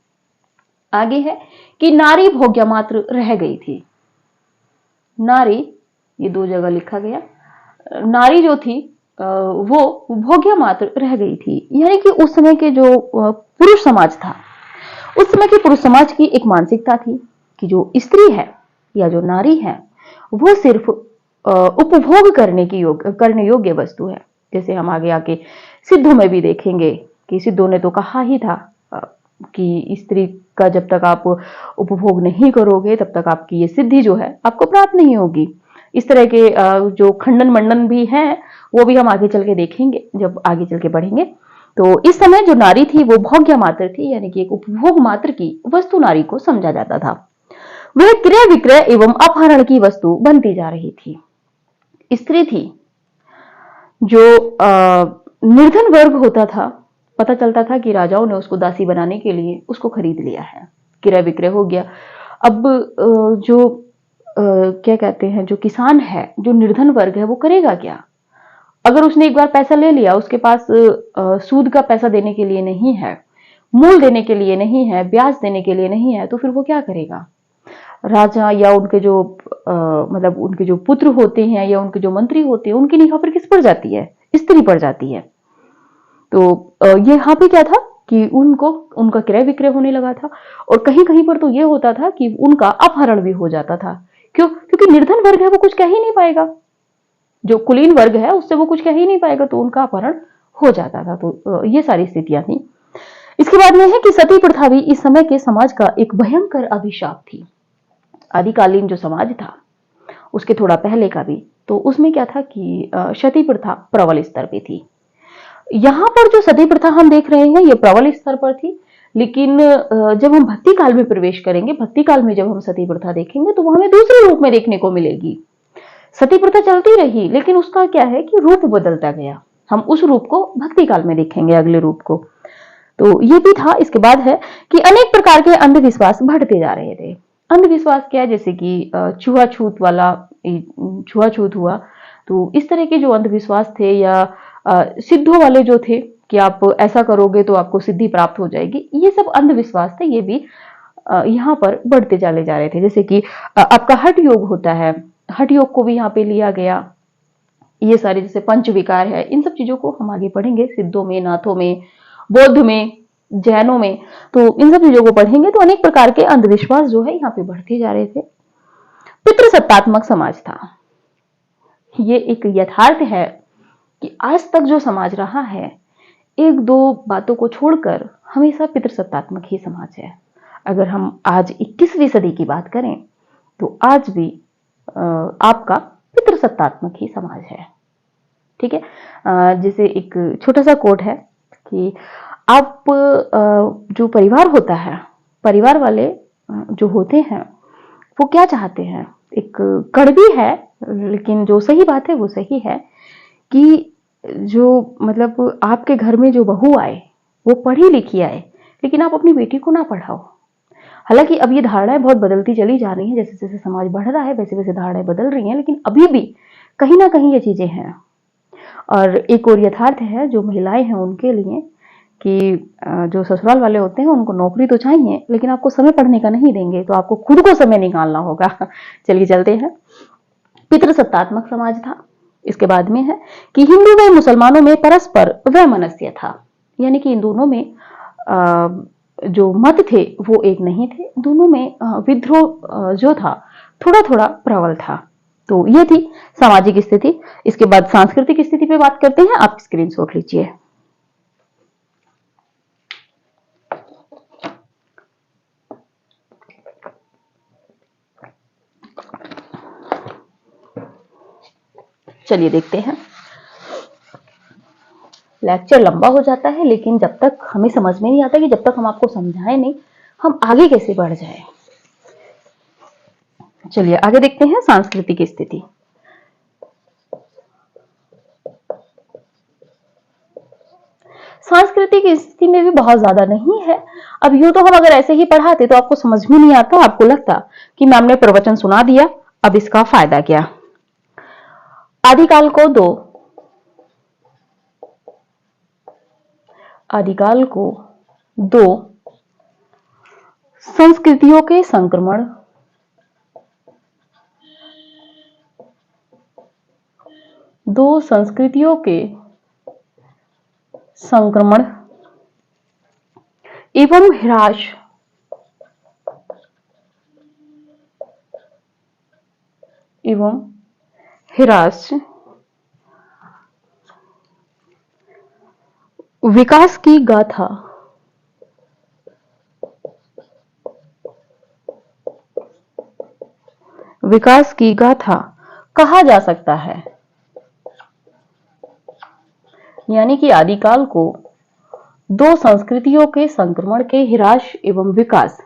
आगे है कि नारी भोग्य मात्र रह गई थी। नारी, ये 2 जगह लिखा गया, नारी जो थी वो भोग्य मात्र रह गई थी। यानी कि उस समय के जो पुरुष समाज था, उस समय के पुरुष समाज की एक मानसिकता थी कि जो स्त्री है या जो नारी है वो सिर्फ उपभोग करने योग्य वस्तु है। जैसे हम आगे आके सिद्धों में भी देखेंगे कि सिद्धों ने तो कहा ही था कि स्त्री का जब तक आप उपभोग नहीं करोगे तब तक आपकी ये सिद्धि जो है आपको प्राप्त नहीं होगी। इस तरह के जो खंडन मंडन भी हैं वो भी हम आगे चल के देखेंगे जब आगे चल के बढ़ेंगे। तो इस समय जो नारी थी वो भोग्य मात्र थी, यानी कि एक उपभोग मात्र की वस्तु नारी को समझा जाता था। वह क्रय विक्रय एवं अपहरण की वस्तु बनती जा रही थी। स्त्री थी जो निर्धन वर्ग होता था, पता चलता था कि राजाओं ने उसको दासी बनाने के लिए उसको खरीद लिया है, क्रय विक्रय हो गया। अब जो क्या कहते हैं, जो किसान है, जो निर्धन वर्ग है, वो करेगा क्या? अगर उसने एक बार पैसा ले लिया, उसके पास सूद का पैसा देने के लिए नहीं है, मूल देने के लिए नहीं है, ब्याज देने के लिए नहीं है, तो फिर वो क्या करेगा? राजा या उनके जो मतलब उनके जो पुत्र होते हैं या उनके जो मंत्री होते हैं, उनकी निगाह पर किस पर जाती है? स्त्री पर जाती है। तो ये यहाँ पे क्या था कि उनका क्रय विक्रय होने लगा था, और कहीं कहीं पर तो ये होता था कि उनका अपहरण भी हो जाता था। क्यों? क्योंकि निर्धन वर्ग है, वो कुछ कह ही नहीं पाएगा। जो कुलीन वर्ग है उससे वो कुछ कह ही नहीं पाएगा, तो उनका अपहरण हो जाता था। तो ये सारी स्थितियां थी। इसके बाद में है कि सती प्रथा भी इस समय के समाज का एक भयंकर अभिशाप थी। आदिकालीन जो समाज था उसके थोड़ा पहले का भी, तो उसमें क्या था कि सती प्रथा प्रबल स्तर पे थी। यहाँ पर जो सती प्रथा हम देख रहे हैं ये प्रबल स्तर पर थी, लेकिन जब हम भक्ति काल में प्रवेश करेंगे, भक्ति काल में जब हम सती प्रथा देखेंगे तो वो हमें दूसरे रूप में देखने को मिलेगी। सती प्रथा चलती रही, लेकिन उसका क्या है कि रूप बदलता गया। हम उस रूप को भक्ति काल में देखेंगे, अगले रूप को। तो ये भी था। इसके बाद है कि अनेक प्रकार के अंधविश्वास बढ़ते जा रहे थे। अंधविश्वास क्या है? जैसे कि छुआछूत हुआ, तो इस तरह के जो अंधविश्वास थे, या सिद्धों वाले जो थे कि आप ऐसा करोगे तो आपको सिद्धि प्राप्त हो जाएगी, ये सब अंधविश्वास थे। ये भी यहाँ पर बढ़ते चले जा रहे थे। जैसे कि आपका हठ योग होता है, हठ योग को भी यहाँ पे लिया गया। ये सारे जैसे पंच विकार है, इन सब चीजों को हम आगे पढ़ेंगे, सिद्धों में, नाथों में, बौद्ध में, जैनों में। तो इन सब चीजों को पढ़ेंगे तो अनेक प्रकार के अंधविश्वास जो है यहाँ पे बढ़ते जा रहे थे। पितृसत्तात्मक समाज था। ये एक यथार्थ है कि आज तक जो समाज रहा है, एक दो बातों को छोड़कर हमेशा पितृसत्तात्मक ही समाज है। अगर हम आज 21वीं सदी की बात करें तो आज भी आपका पितृसत्तात्मक ही समाज है। ठीक है। जैसे एक छोटा सा कोट है कि आप जो परिवार होता है, परिवार वाले जो होते हैं वो क्या चाहते हैं, एक कड़वी है लेकिन जो सही बात है वो सही है, कि जो मतलब आपके घर में जो बहू आए वो पढ़ी लिखी आए, लेकिन आप अपनी बेटी को ना पढ़ाओ। हालांकि अब ये धारणाएं बहुत बदलती चली जा रही हैं, जैसे जैसे समाज बढ़ रहा है वैसे वैसे धारणाएं बदल रही हैं, लेकिन अभी भी कहीं ना कहीं ये चीजें हैं। और एक और यथार्थ है जो महिलाएं हैं उनके लिए, कि जो ससुराल वाले होते हैं उनको नौकरी तो चाहिए लेकिन आपको समय पढ़ने का नहीं देंगे, तो आपको खुद को समय निकालना होगा। चलिए चलते हैं। पितृसत्तात्मक समाज था। इसके बाद में है कि हिंदू व मुसलमानों में परस्पर वैमनस्य था, यानी कि इन दोनों में जो मत थे वो एक नहीं थे, दोनों में विद्रोह जो था थोड़ा थोड़ा प्रबल था। तो ये थी सामाजिक स्थिति। इसके बाद सांस्कृतिक स्थिति पे बात करते हैं। आप स्क्रीनशॉट लीजिए। चलिए देखते हैं। लेक्चर लंबा हो जाता है, लेकिन जब तक हमें समझ में नहीं आता कि जब तक हम आपको समझाएं नहीं, हम आगे कैसे बढ़ जाए। चलिए आगे देखते हैं। सांस्कृतिक स्थिति। सांस्कृतिक स्थिति में भी बहुत ज्यादा नहीं है। अब यूं तो हम अगर ऐसे ही पढ़ाते तो आपको समझ में नहीं आता, आपको लगता कि मैम ने प्रवचन सुना दिया, अब इसका फायदा क्या। आदिकाल को दो संस्कृतियों के संक्रमण एवं ह्रास विकास की गाथा कहा जा सकता है। यानी कि आदिकाल को दो संस्कृतियों के संक्रमण के ह्रास एवं विकास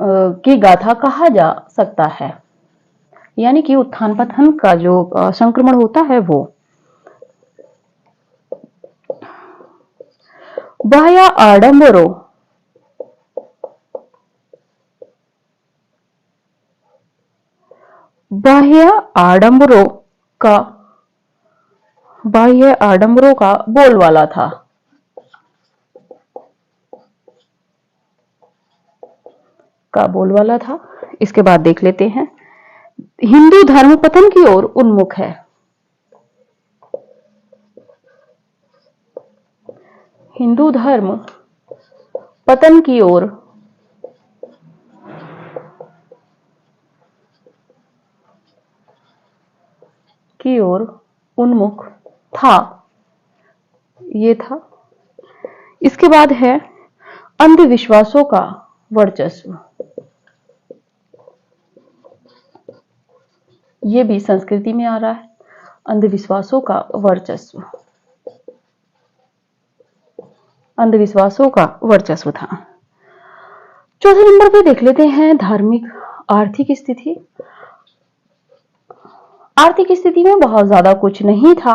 की गाथा कहा जा सकता है। यानी कि उत्थान पतन का जो संक्रमण होता है वो बाह्य आडंबरों का बोलबाला था। इसके बाद देख लेते हैं, हिंदू धर्म पतन की ओर उन्मुख है। हिंदू धर्म पतन की ओर उन्मुख था, ये था। इसके बाद है अंधविश्वासों का वर्चस्व। ये भी संस्कृति में आ रहा है, अंधविश्वासों का वर्चस्व था। चौथे नंबर पे देख लेते हैं धार्मिक आर्थिक स्थिति। आर्थिक स्थिति में बहुत ज्यादा कुछ नहीं था।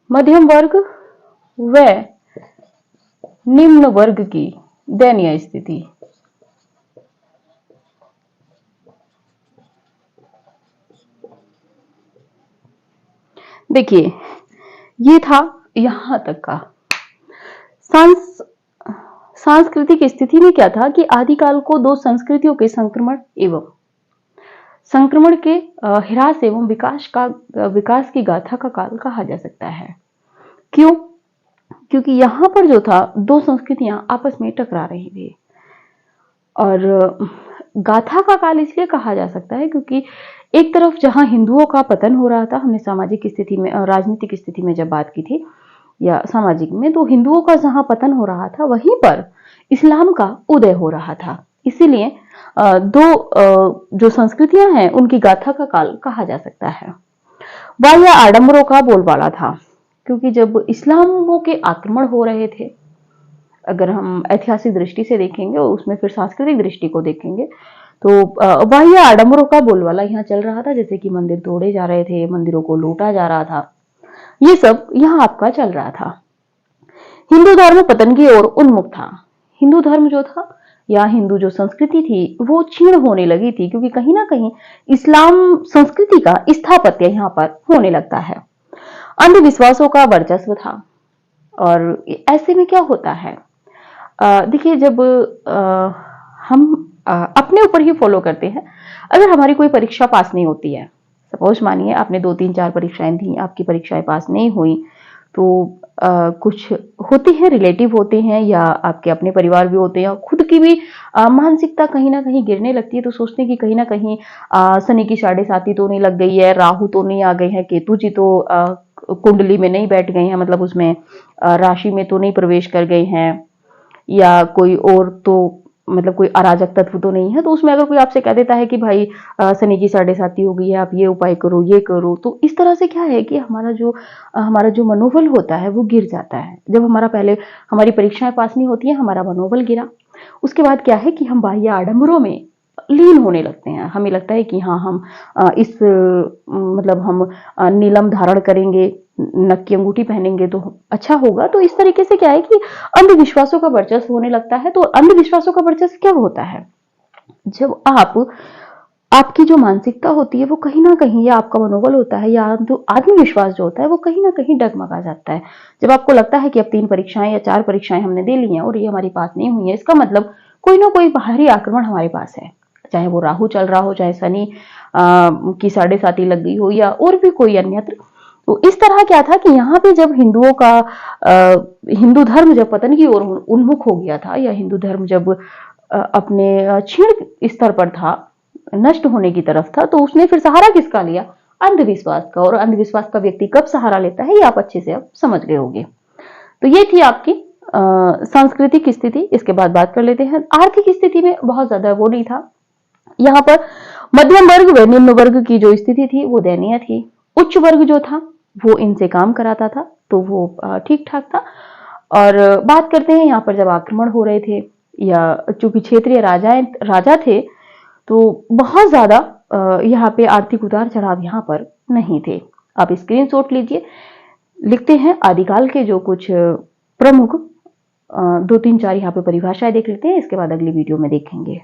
मध्यम वर्ग व निम्न वर्ग की दयनीय स्थिति। देखिए, ये था यहां तक का। सांस्कृतिक स्थिति में क्या था कि आदिकाल को दो संस्कृतियों के संक्रमण के ह्रास एवं विकास की गाथा का काल कहा जा सकता है। क्यों? क्योंकि यहां पर जो था दो संस्कृतियां आपस में टकरा रही थी, और गाथा का काल इसलिए कहा जा सकता है क्योंकि एक तरफ जहां हिंदुओं का पतन हो रहा था, हमने सामाजिक स्थिति में राजनीतिक स्थिति में जब बात की थी या सामाजिक में, तो हिंदुओं का जहां पतन हो रहा था वहीं पर इस्लाम का उदय हो रहा था। इसीलिए दो जो संस्कृतियां हैं उनकी गाथा का काल कहा जा सकता है। बाह्य आडंबरों का बोलबाला था, क्योंकि जब इस्लामों के आक्रमण हो रहे थे, अगर हम ऐतिहासिक दृष्टि से देखेंगे और उसमें फिर सांस्कृतिक दृष्टि को देखेंगे, तो बाह्य आडंबरों का बोलबाला यहाँ चल रहा था। जैसे कि मंदिर तोड़े जा रहे थे, मंदिरों को लूटा जा रहा था, ये सब यहाँ आपका चल रहा था। हिंदू धर्म पतन की ओर उन्मुख था। हिंदू धर्म जो था या हिंदू जो संस्कृति थी वो क्षीण होने लगी थी, क्योंकि कहीं ना कहीं इस्लाम संस्कृति का स्थापत्य यहाँ पर होने लगता है। अंधविश्वासों का वर्चस्व था, और ऐसे में क्या होता है, देखिए, जब हम अपने ऊपर ही फॉलो करते हैं। अगर हमारी कोई परीक्षा पास नहीं होती है, सपोज मानिए आपने 2 3 4 परीक्षाएं दी, आपकी परीक्षाएं पास नहीं हुई, तो कुछ होते हैं, रिलेटिव होते हैं या आपके अपने परिवार भी होते हैं, खुद की भी मानसिकता कहीं ना कहीं गिरने लगती है। तो सोचते हैं कि कहीं ना कहीं शनि की 7.5 तो नहीं लग गई है, राहु तो नहीं आ गए हैं, केतु जी तो कुंडली में नहीं बैठ गए हैं, मतलब उसमें राशि में तो नहीं प्रवेश कर गए हैं, या कोई और तो मतलब कोई अराजक तत्व तो नहीं है। तो उसमें अगर कोई आपसे कह देता है कि भाई शनि की 7.5 हो गई है, आप ये उपाय करो, ये करो, तो इस तरह से क्या है कि हमारा जो मनोबल होता है वो गिर जाता है। जब हमारी परीक्षाएं पास नहीं होती है, हमारा मनोबल गिरा। उसके बाद क्या है कि हम बाह्य आडंबरों में लीन होने लगते हैं। हमें लगता है कि हाँ, हम मतलब हम नीलम धारण करेंगे, नक की अंगूठी पहनेंगे तो अच्छा होगा। तो इस तरीके से क्या है कि अंधविश्वासों का वर्चस्व होने लगता है। तो अंधविश्वासों का वर्चस्व क्या होता है? जब आपकी जो मानसिकता होती है वो कहीं ना कहीं, या आपका मनोबल होता है, या जो आत्मविश्वास जो होता है वो कहीं ना कहीं डगमगा जाता है। जब आपको लगता है कि अब 3 परीक्षाएं या 4 परीक्षाएं हमने दे ली हैं और ये हमारी पास नहीं हुई है, इसका मतलब कोई ना कोई बाहरी आक्रमण हमारे पास है। चाहे वो राहु चल रहा हो, चाहे शनि की 7.5 लग गई हो, या और भी कोई अन्यत्र। तो इस तरह क्या था कि यहाँ पे जब हिंदुओं का हिंदू धर्म जब पतन की ओर उन्मुख हो गया था, या हिंदू धर्म जब अपने क्षीण स्तर पर था, नष्ट होने की तरफ था, तो उसने फिर सहारा किसका लिया? अंधविश्वास का। और अंधविश्वास का व्यक्ति कब सहारा लेता है, ये आप अच्छे से अब समझ गए होंगे। तो ये थी आपकी सांस्कृतिक स्थिति। इसके बाद बात कर लेते हैं आर्थिक स्थिति में। बहुत ज्यादा वो नहीं था यहाँ पर। मध्यम वर्ग व निम्न वर्ग की जो स्थिति थी वो दयनीय थी। उच्च वर्ग जो था वो इनसे काम कराता था, तो वो ठीक ठाक था। और बात करते हैं यहाँ पर जब आक्रमण हो रहे थे, या चूंकि क्षेत्रीय राजा थे, तो बहुत ज्यादा यहाँ पे आर्थिक उतार चढ़ाव यहाँ पर नहीं थे। आप स्क्रीनशॉट लीजिए। लिखते हैं आदिकाल के जो कुछ प्रमुख 2 3 4 यहाँ पे परिभाषाएं देख लेते हैं, इसके बाद अगली वीडियो में देखेंगे।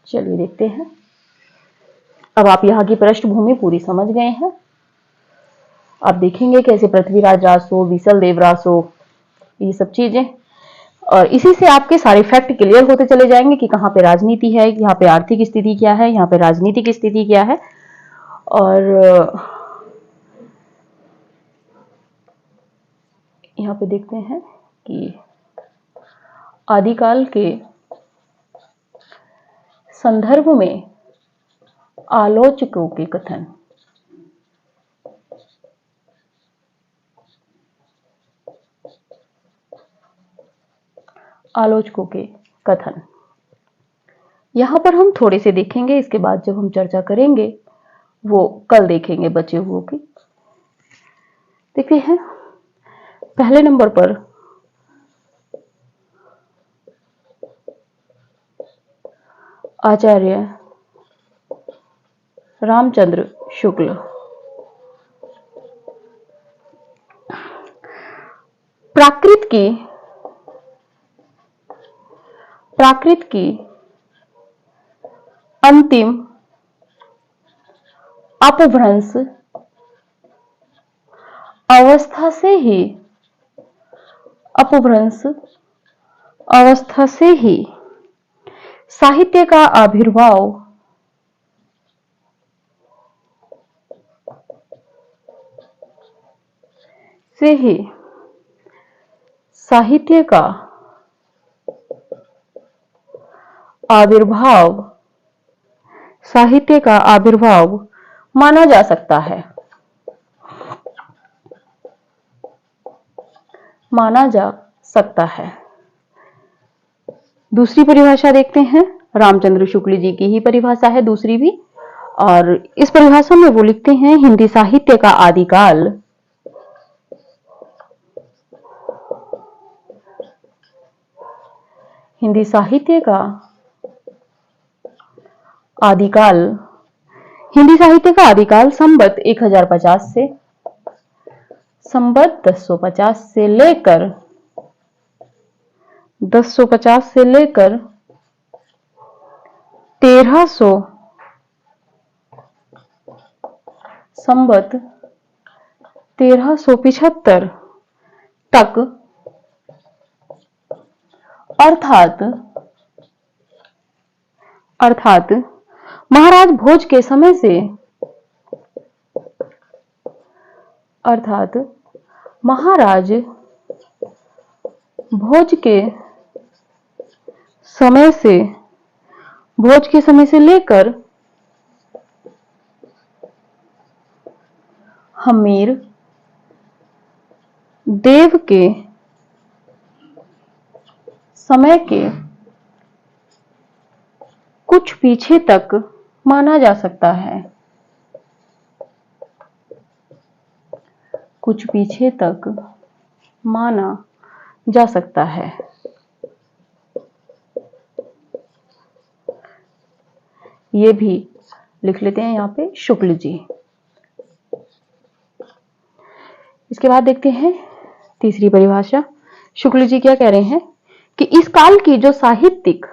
चलिए देखते हैं। अब आप यहाँ की पृष्ठभूमि पूरी समझ गए हैं। आप देखेंगे कैसे पृथ्वीराज रासो, विसल देव रासो, ये सब चीजें, और इसी से आपके सारे फैक्ट क्लियर होते चले जाएंगे कि कहाँ पे राजनीति है, यहाँ पे आर्थिक स्थिति क्या है, यहाँ पे राजनीतिक स्थिति क्या है। और यहाँ पे देखते हैं कि आदिकाल के संदर्भ में आलोचकों के कथन। आलोचकों के कथन यहां पर हम थोड़े से देखेंगे, इसके बाद जब हम चर्चा करेंगे वो कल देखेंगे बचे हुए की। देखिए हैं पहले नंबर पर आचार्य रामचंद्र शुक्ल। प्राकृत की अंतिम अपभ्रंश अवस्था से ही साहित्य का आविर्भाव से ही साहित्य का आविर्भाव माना जा सकता है। दूसरी परिभाषा देखते हैं। रामचंद्र शुक्ल जी की ही परिभाषा है दूसरी भी, और इस परिभाषा में वो लिखते हैं हिंदी साहित्य का आदिकाल संवत 1050 से संवत 1050 से लेकर 1300 संवत 1375 तक, अर्थात महाराज भोज के समय से भोज के समय से लेकर हमीर देव के समय के कुछ पीछे तक माना जा सकता है। कुछ पीछे तक माना जा सकता है। ये भी लिख लेते हैं यहाँ पे शुक्ल जी। इसके बाद देखते हैं तीसरी परिभाषा। शुक्ल जी क्या कह रहे हैं कि इस काल की जो साहित्यिक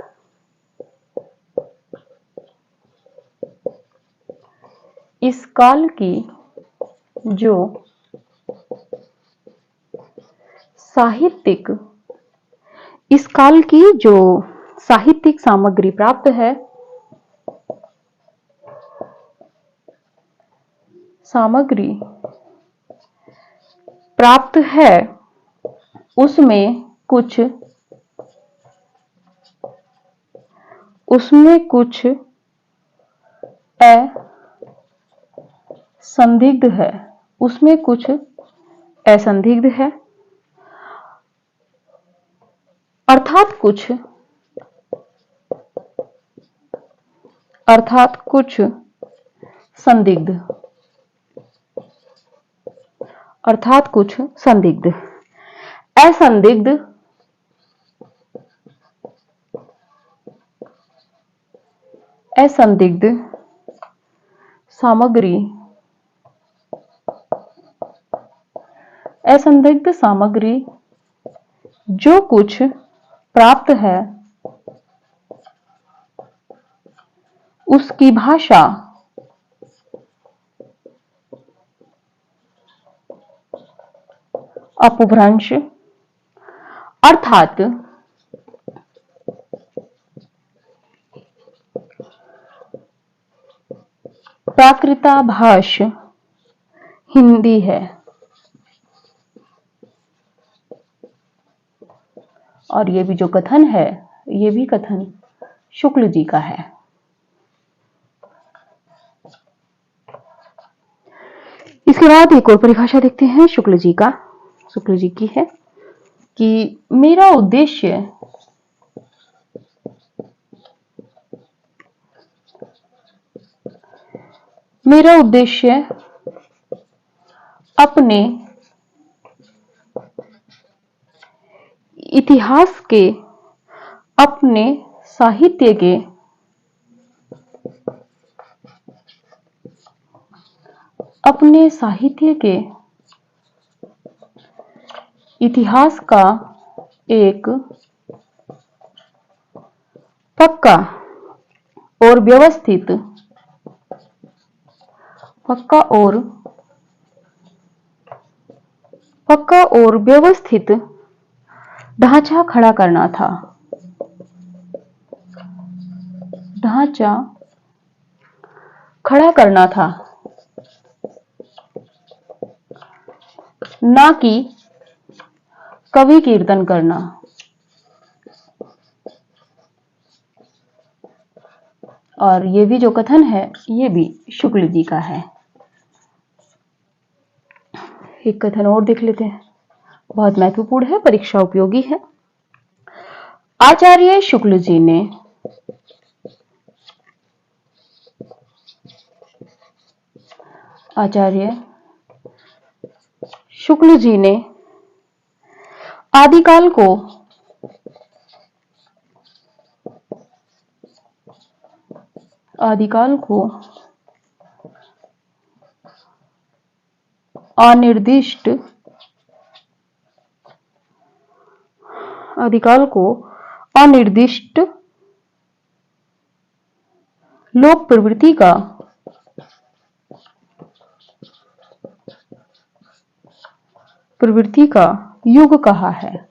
इस काल की जो साहित्यिक इस काल की जो साहित्यिक सामग्री प्राप्त है, सामग्री प्राप्त है, उसमें कुछ असंदिग्ध है, उसमें कुछ असंदिग्ध है, अर्थात कुछ संदिग्ध, अर्थात कुछ संदिग्ध, असंदिग्ध, असंदिग्ध सामग्री, असंदिग्ध सामग्री जो कुछ प्राप्त है, उसकी भाषा अपभ्रंश अर्थात प्राकृताभाष हिंदी है। और ये भी जो कथन है, ये भी कथन शुक्ल जी का है। इसके बाद एक और परिभाषा देखते हैं शुक्ल जी का। शुक्ल जी की है कि मेरा उद्देश्य अपने इतिहास के, अपने साहित्य के इतिहास का एक पक्का और व्यवस्थित ढांचा खड़ा करना था। ढांचा खड़ा करना था, ना कि कवि कीर्तन करना। और ये भी जो कथन है, ये भी शुक्ल जी का है। एक कथन और देख लेते हैं, बहुत महत्वपूर्ण है, परीक्षा उपयोगी है। आचार्य शुक्ल जी ने आदिकाल को अनिर्दिष्ट लोक प्रवृत्ति का युग कहा है।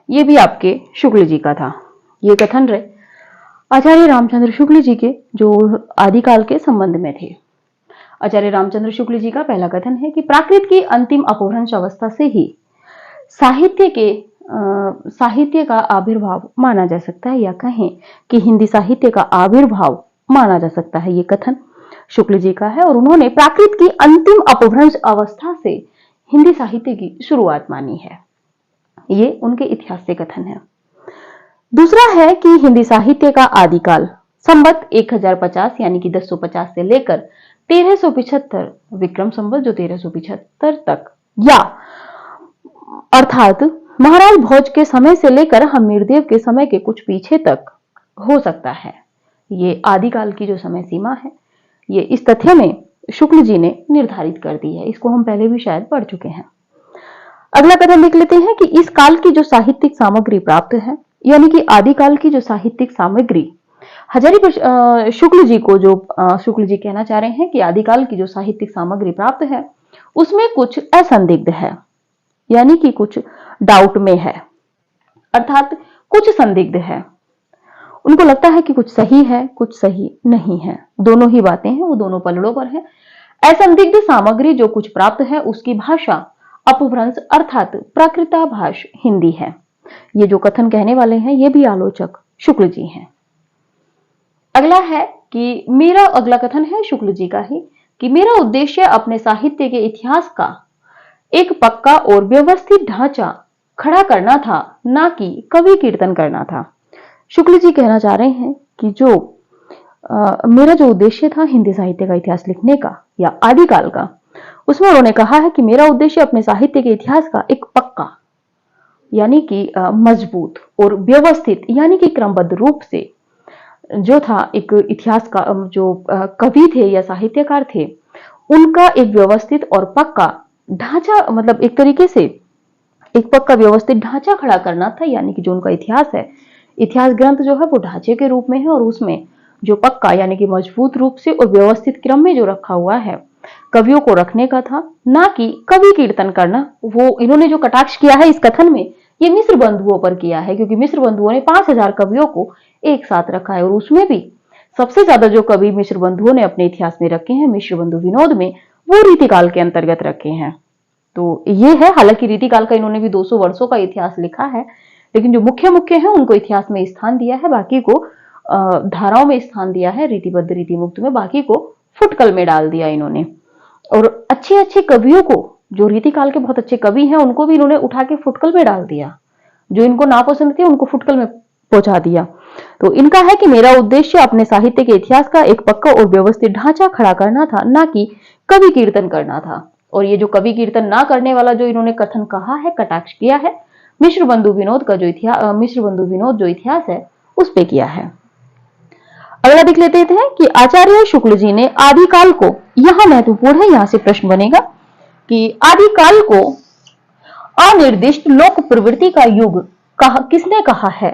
ये भी आपके शुक्ल जी का था। ये कथन रहे आचार्य रामचंद्र शुक्ल जी के, जो आदिकाल के संबंध में थे। आचार्य रामचंद्र शुक्ल जी का पहला कथन है कि प्राकृत की अंतिम अपभ्रंश अवस्था से ही साहित्य का आविर्भाव माना जा सकता है, या कहें कि हिंदी साहित्य का आविर्भाव माना जा सकता है। ये कथन शुक्ल जी का है और उन्होंने प्राकृत की अंतिम अपभ्रंश अवस्था से हिंदी साहित्य की शुरुआत मानी है। ये उनके इतिहास से कथन है। दूसरा है कि हिंदी साहित्य का आदिकाल संवत 1050 यानी कि 1050 से लेकर 1375 विक्रम संवत जो 1375 तक, या अर्थात महाराज भोज के समय से लेकर हमीरदेव के समय के कुछ पीछे तक हो सकता है। ये आदिकाल की जो समय सीमा है, ये इस तथ्य में शुक्ल जी ने निर्धारित कर दी है। इसको हम पहले भी शायद पढ़ चुके हैं। अगला कथन लिख लेते हैं कि इस काल की जो साहित्यिक सामग्री प्राप्त है, यानी कि आदिकाल की जो साहित्यिक सामग्री हजारी शुक्ल जी को, जो शुक्ल जी कहना चाह रहे हैं कि आदिकाल की जो साहित्यिक सामग्री प्राप्त है उसमें कुछ असंदिग्ध है, यानी कि कुछ डाउट में है, अर्थात कुछ संदिग्ध है। उनको लगता है कि कुछ सही है, कुछ सही नहीं है। दोनों ही बातें हैं, वो दोनों पलड़ों पर है। असंदिग्ध सामग्री जो कुछ प्राप्त है उसकी भाषा अपभ्रंश अर्थात प्राकृताभाष हिंदी है। ये जो कथन कहने वाले हैं ये भी आलोचक शुक्ल जी हैं। अगला है कि मेरा अगला कथन है शुक्ल जी का ही, कि मेरा उद्देश्य अपने साहित्य के इतिहास का एक पक्का और व्यवस्थित ढांचा खड़ा करना था, ना कि कवि कीर्तन करना था। शुक्ल जी कहना चाह रहे हैं कि जो मेरा जो उद्देश्य था हिंदी साहित्य का इतिहास लिखने का या आदिकाल का, उसमें उन्होंने कहा है कि मेरा उद्देश्य अपने साहित्य के इतिहास का एक पक्का यानी कि मजबूत और व्यवस्थित यानी कि क्रमबद्ध रूप से जो था एक इतिहास का जो कवि थे या साहित्यकार थे उनका एक व्यवस्थित और पक्का ढांचा, मतलब एक तरीके से एक पक्का व्यवस्थित ढांचा खड़ा करना था। यानी कि जो उनका इतिहास है, इतिहास ग्रंथ जो है वो ढांचे के रूप में है और उसमें जो पक्का यानी कि मजबूत रूप से और व्यवस्थित क्रम में जो रखा हुआ है कवियों को रखने का था, ना कि कवि कीर्तन करना। वो इन्होंने जो कटाक्ष किया है इस कथन में ये मिस्र बंधुओं पर किया है, क्योंकि मिस्र बंधुओं ने 5000 कवियों को एक साथ रखा है और उसमें भी सबसे ज्यादा जो कवि मिस्र बंधुओं ने अपने इतिहास में रखे हैं मिस्र बंधु विनोद में, वो रीतिकाल के अंतर्गत रखे हैं। तो ये है, हालांकि रीतिकाल का इन्होंने भी 200 वर्षों का इतिहास लिखा है, लेकिन जो मुख्य मुख्य है उनको इतिहास में स्थान दिया है, बाकी को धाराओं में स्थान दिया है, रीतिबद्ध रीति मुक्त में, बाकी को फुटकल में डाल दिया इन्होंने। और अच्छे अच्छे कवियों को, जो रीतिकाल के बहुत अच्छे कवि हैं उनको भी इन्होंने उठा के फुटकल में डाल दिया, जो इनको नापसंद थे उनको फुटकल में पहुंचा दिया। तो इनका है कि मेरा उद्देश्य अपने साहित्य के इतिहास का एक पक्का और व्यवस्थित ढांचा खड़ा करना था, ना कि कवि कीर्तन करना था। और ये जो कवि कीर्तन ना करने वाला जो इन्होंने कथन कहा है, कटाक्ष किया है, मिस्र बंधु विनोद का जो इतिहास, मिस्र बंधु विनोद जो इतिहास है उस पे किया है। अगला देख लेते हैं कि आचार्य शुक्ल जी ने आदिकाल को, यहां महत्वपूर्ण है, यहां से प्रश्न बनेगा कि आदिकाल को अनिर्दिष्ट लोक प्रवृत्ति का युग किसने कहा है?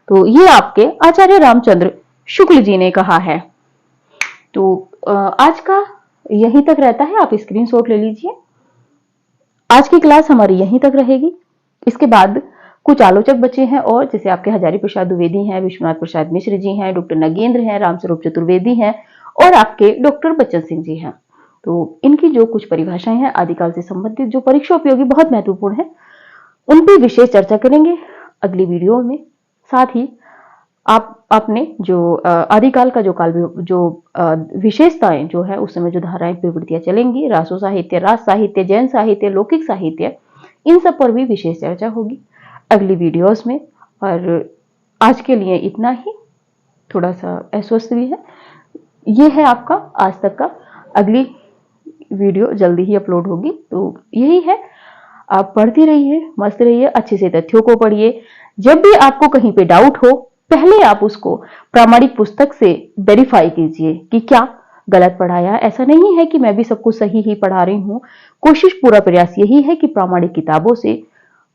तो ये आपके आचार्य रामचंद्र शुक्ल जी ने कहा है। तो आज का यहीं तक रहता है, आप स्क्रीनशॉट ले लीजिए। आज की क्लास हमारी यहीं तक रहेगी। इसके बाद कुछ आलोचक बचे हैं, और जैसे आपके हजारी प्रसाद द्विवेदी हैं, विश्वनाथ प्रसाद मिश्र जी हैं, डॉक्टर नगेंद्र हैं, रामस्वरूप चतुर्वेदी हैं और आपके डॉक्टर बच्चन सिंह जी हैं। तो इनकी जो कुछ परिभाषाएं हैं आदिकाल से संबंधित जो परीक्षा उपयोगी बहुत महत्वपूर्ण है, उन पर विशेष चर्चा करेंगे अगली वीडियो में। साथ ही आपने जो आदिकाल का जो विशेषताएं जो है, उस समय जो धाराएं प्रवृत्तियां चलेंगी, रासो साहित्य, रास साहित्य, जैन साहित्य, लौकिक साहित्य, इन सब पर भी विशेष चर्चा होगी अगली वीडियोस में। और आज के लिए इतना ही, थोड़ा सा अस्वस्थ भी है। ये है आपका आज तक का, अगली वीडियो जल्दी ही अपलोड होगी। तो यही है, आप पढ़ती रहिए, मस्त रहिए, अच्छे से तथ्यों को पढ़िए। जब भी आपको कहीं पे डाउट हो, पहले आप उसको प्रामाणिक पुस्तक से वेरीफाई कीजिए कि क्या गलत पढ़ाया। ऐसा नहीं है कि मैं भी सबको सही ही पढ़ा रही हूँ, कोशिश, पूरा प्रयास यही है कि प्रामाणिक किताबों से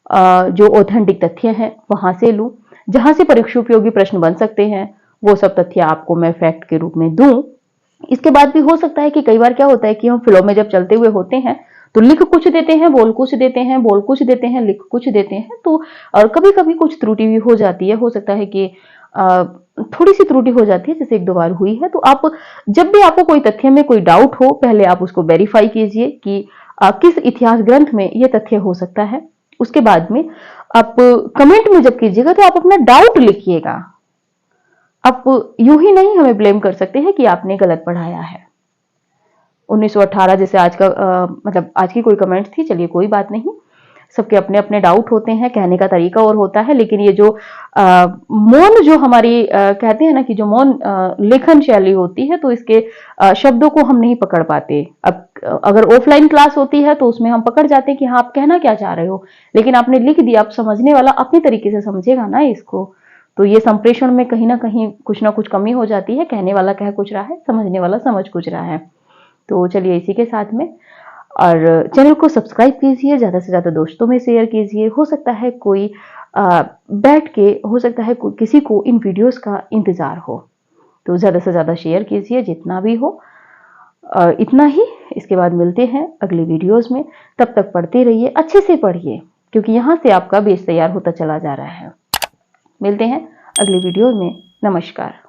जो ऑथेंटिक तथ्य हैं वहां से लूं, जहां से परीक्षा उपयोगी प्रश्न बन सकते हैं वो सब तथ्य आपको मैं फैक्ट के रूप में दूं। इसके बाद भी हो सकता है कि कई बार क्या होता है कि हम फ्लो में जब चलते हुए होते हैं तो लिख कुछ देते हैं, बोल कुछ देते हैं, बोल कुछ देते हैं, लिख कुछ देते हैं, तो और कभी कभी कुछ त्रुटि भी हो जाती है। हो सकता है कि थोड़ी सी त्रुटि हो जाती है, जैसे एक दो बार हुई है। तो आप जब भी आपको कोई तथ्य में कोई डाउट हो, पहले आप उसको वेरीफाई कीजिए कि किस इतिहास ग्रंथ में यह तथ्य हो सकता है। उसके बाद में आप कमेंट में जब कीजिएगा तो आप अपना डाउट लिखिएगा। आप यूं ही नहीं हमें ब्लेम कर सकते हैं कि आपने गलत पढ़ाया है। 1918 जैसे आज का मतलब आज की कोई कमेंट थी, चलिए कोई बात नहीं, सबके अपने अपने डाउट होते हैं, कहने का तरीका और होता है, लेकिन ये जो मौन जो हमारी कहते हैं ना कि जो मौन लेखन शैली होती है, तो इसके शब्दों को हम नहीं पकड़ पाते। अब अगर ऑफलाइन क्लास होती है तो उसमें हम पकड़ जाते हैं कि हाँ आप कहना क्या चाह रहे हो, लेकिन आपने लिख दिया, अब समझने वाला अपने तरीके से समझेगा ना इसको। तो ये संप्रेषण में कहीं ना कुछ कमी हो जाती है, कहने वाला कह कुछ रहा है, समझने वाला समझ कुछ रहा है। तो चलिए इसी के साथ में, और चैनल को सब्सक्राइब कीजिए, ज़्यादा से ज़्यादा दोस्तों में शेयर कीजिए। हो सकता है कोई बैठ के, हो सकता है किसी को इन वीडियोस का इंतज़ार हो, तो ज़्यादा से ज़्यादा शेयर कीजिए जितना भी हो। इतना ही, इसके बाद मिलते हैं अगली वीडियोस में। तब तक पढ़ते रहिए, अच्छे से पढ़िए, क्योंकि यहाँ से आपका बेस तैयार होता चला जा रहा है। मिलते हैं अगली वीडियो में। नमस्कार।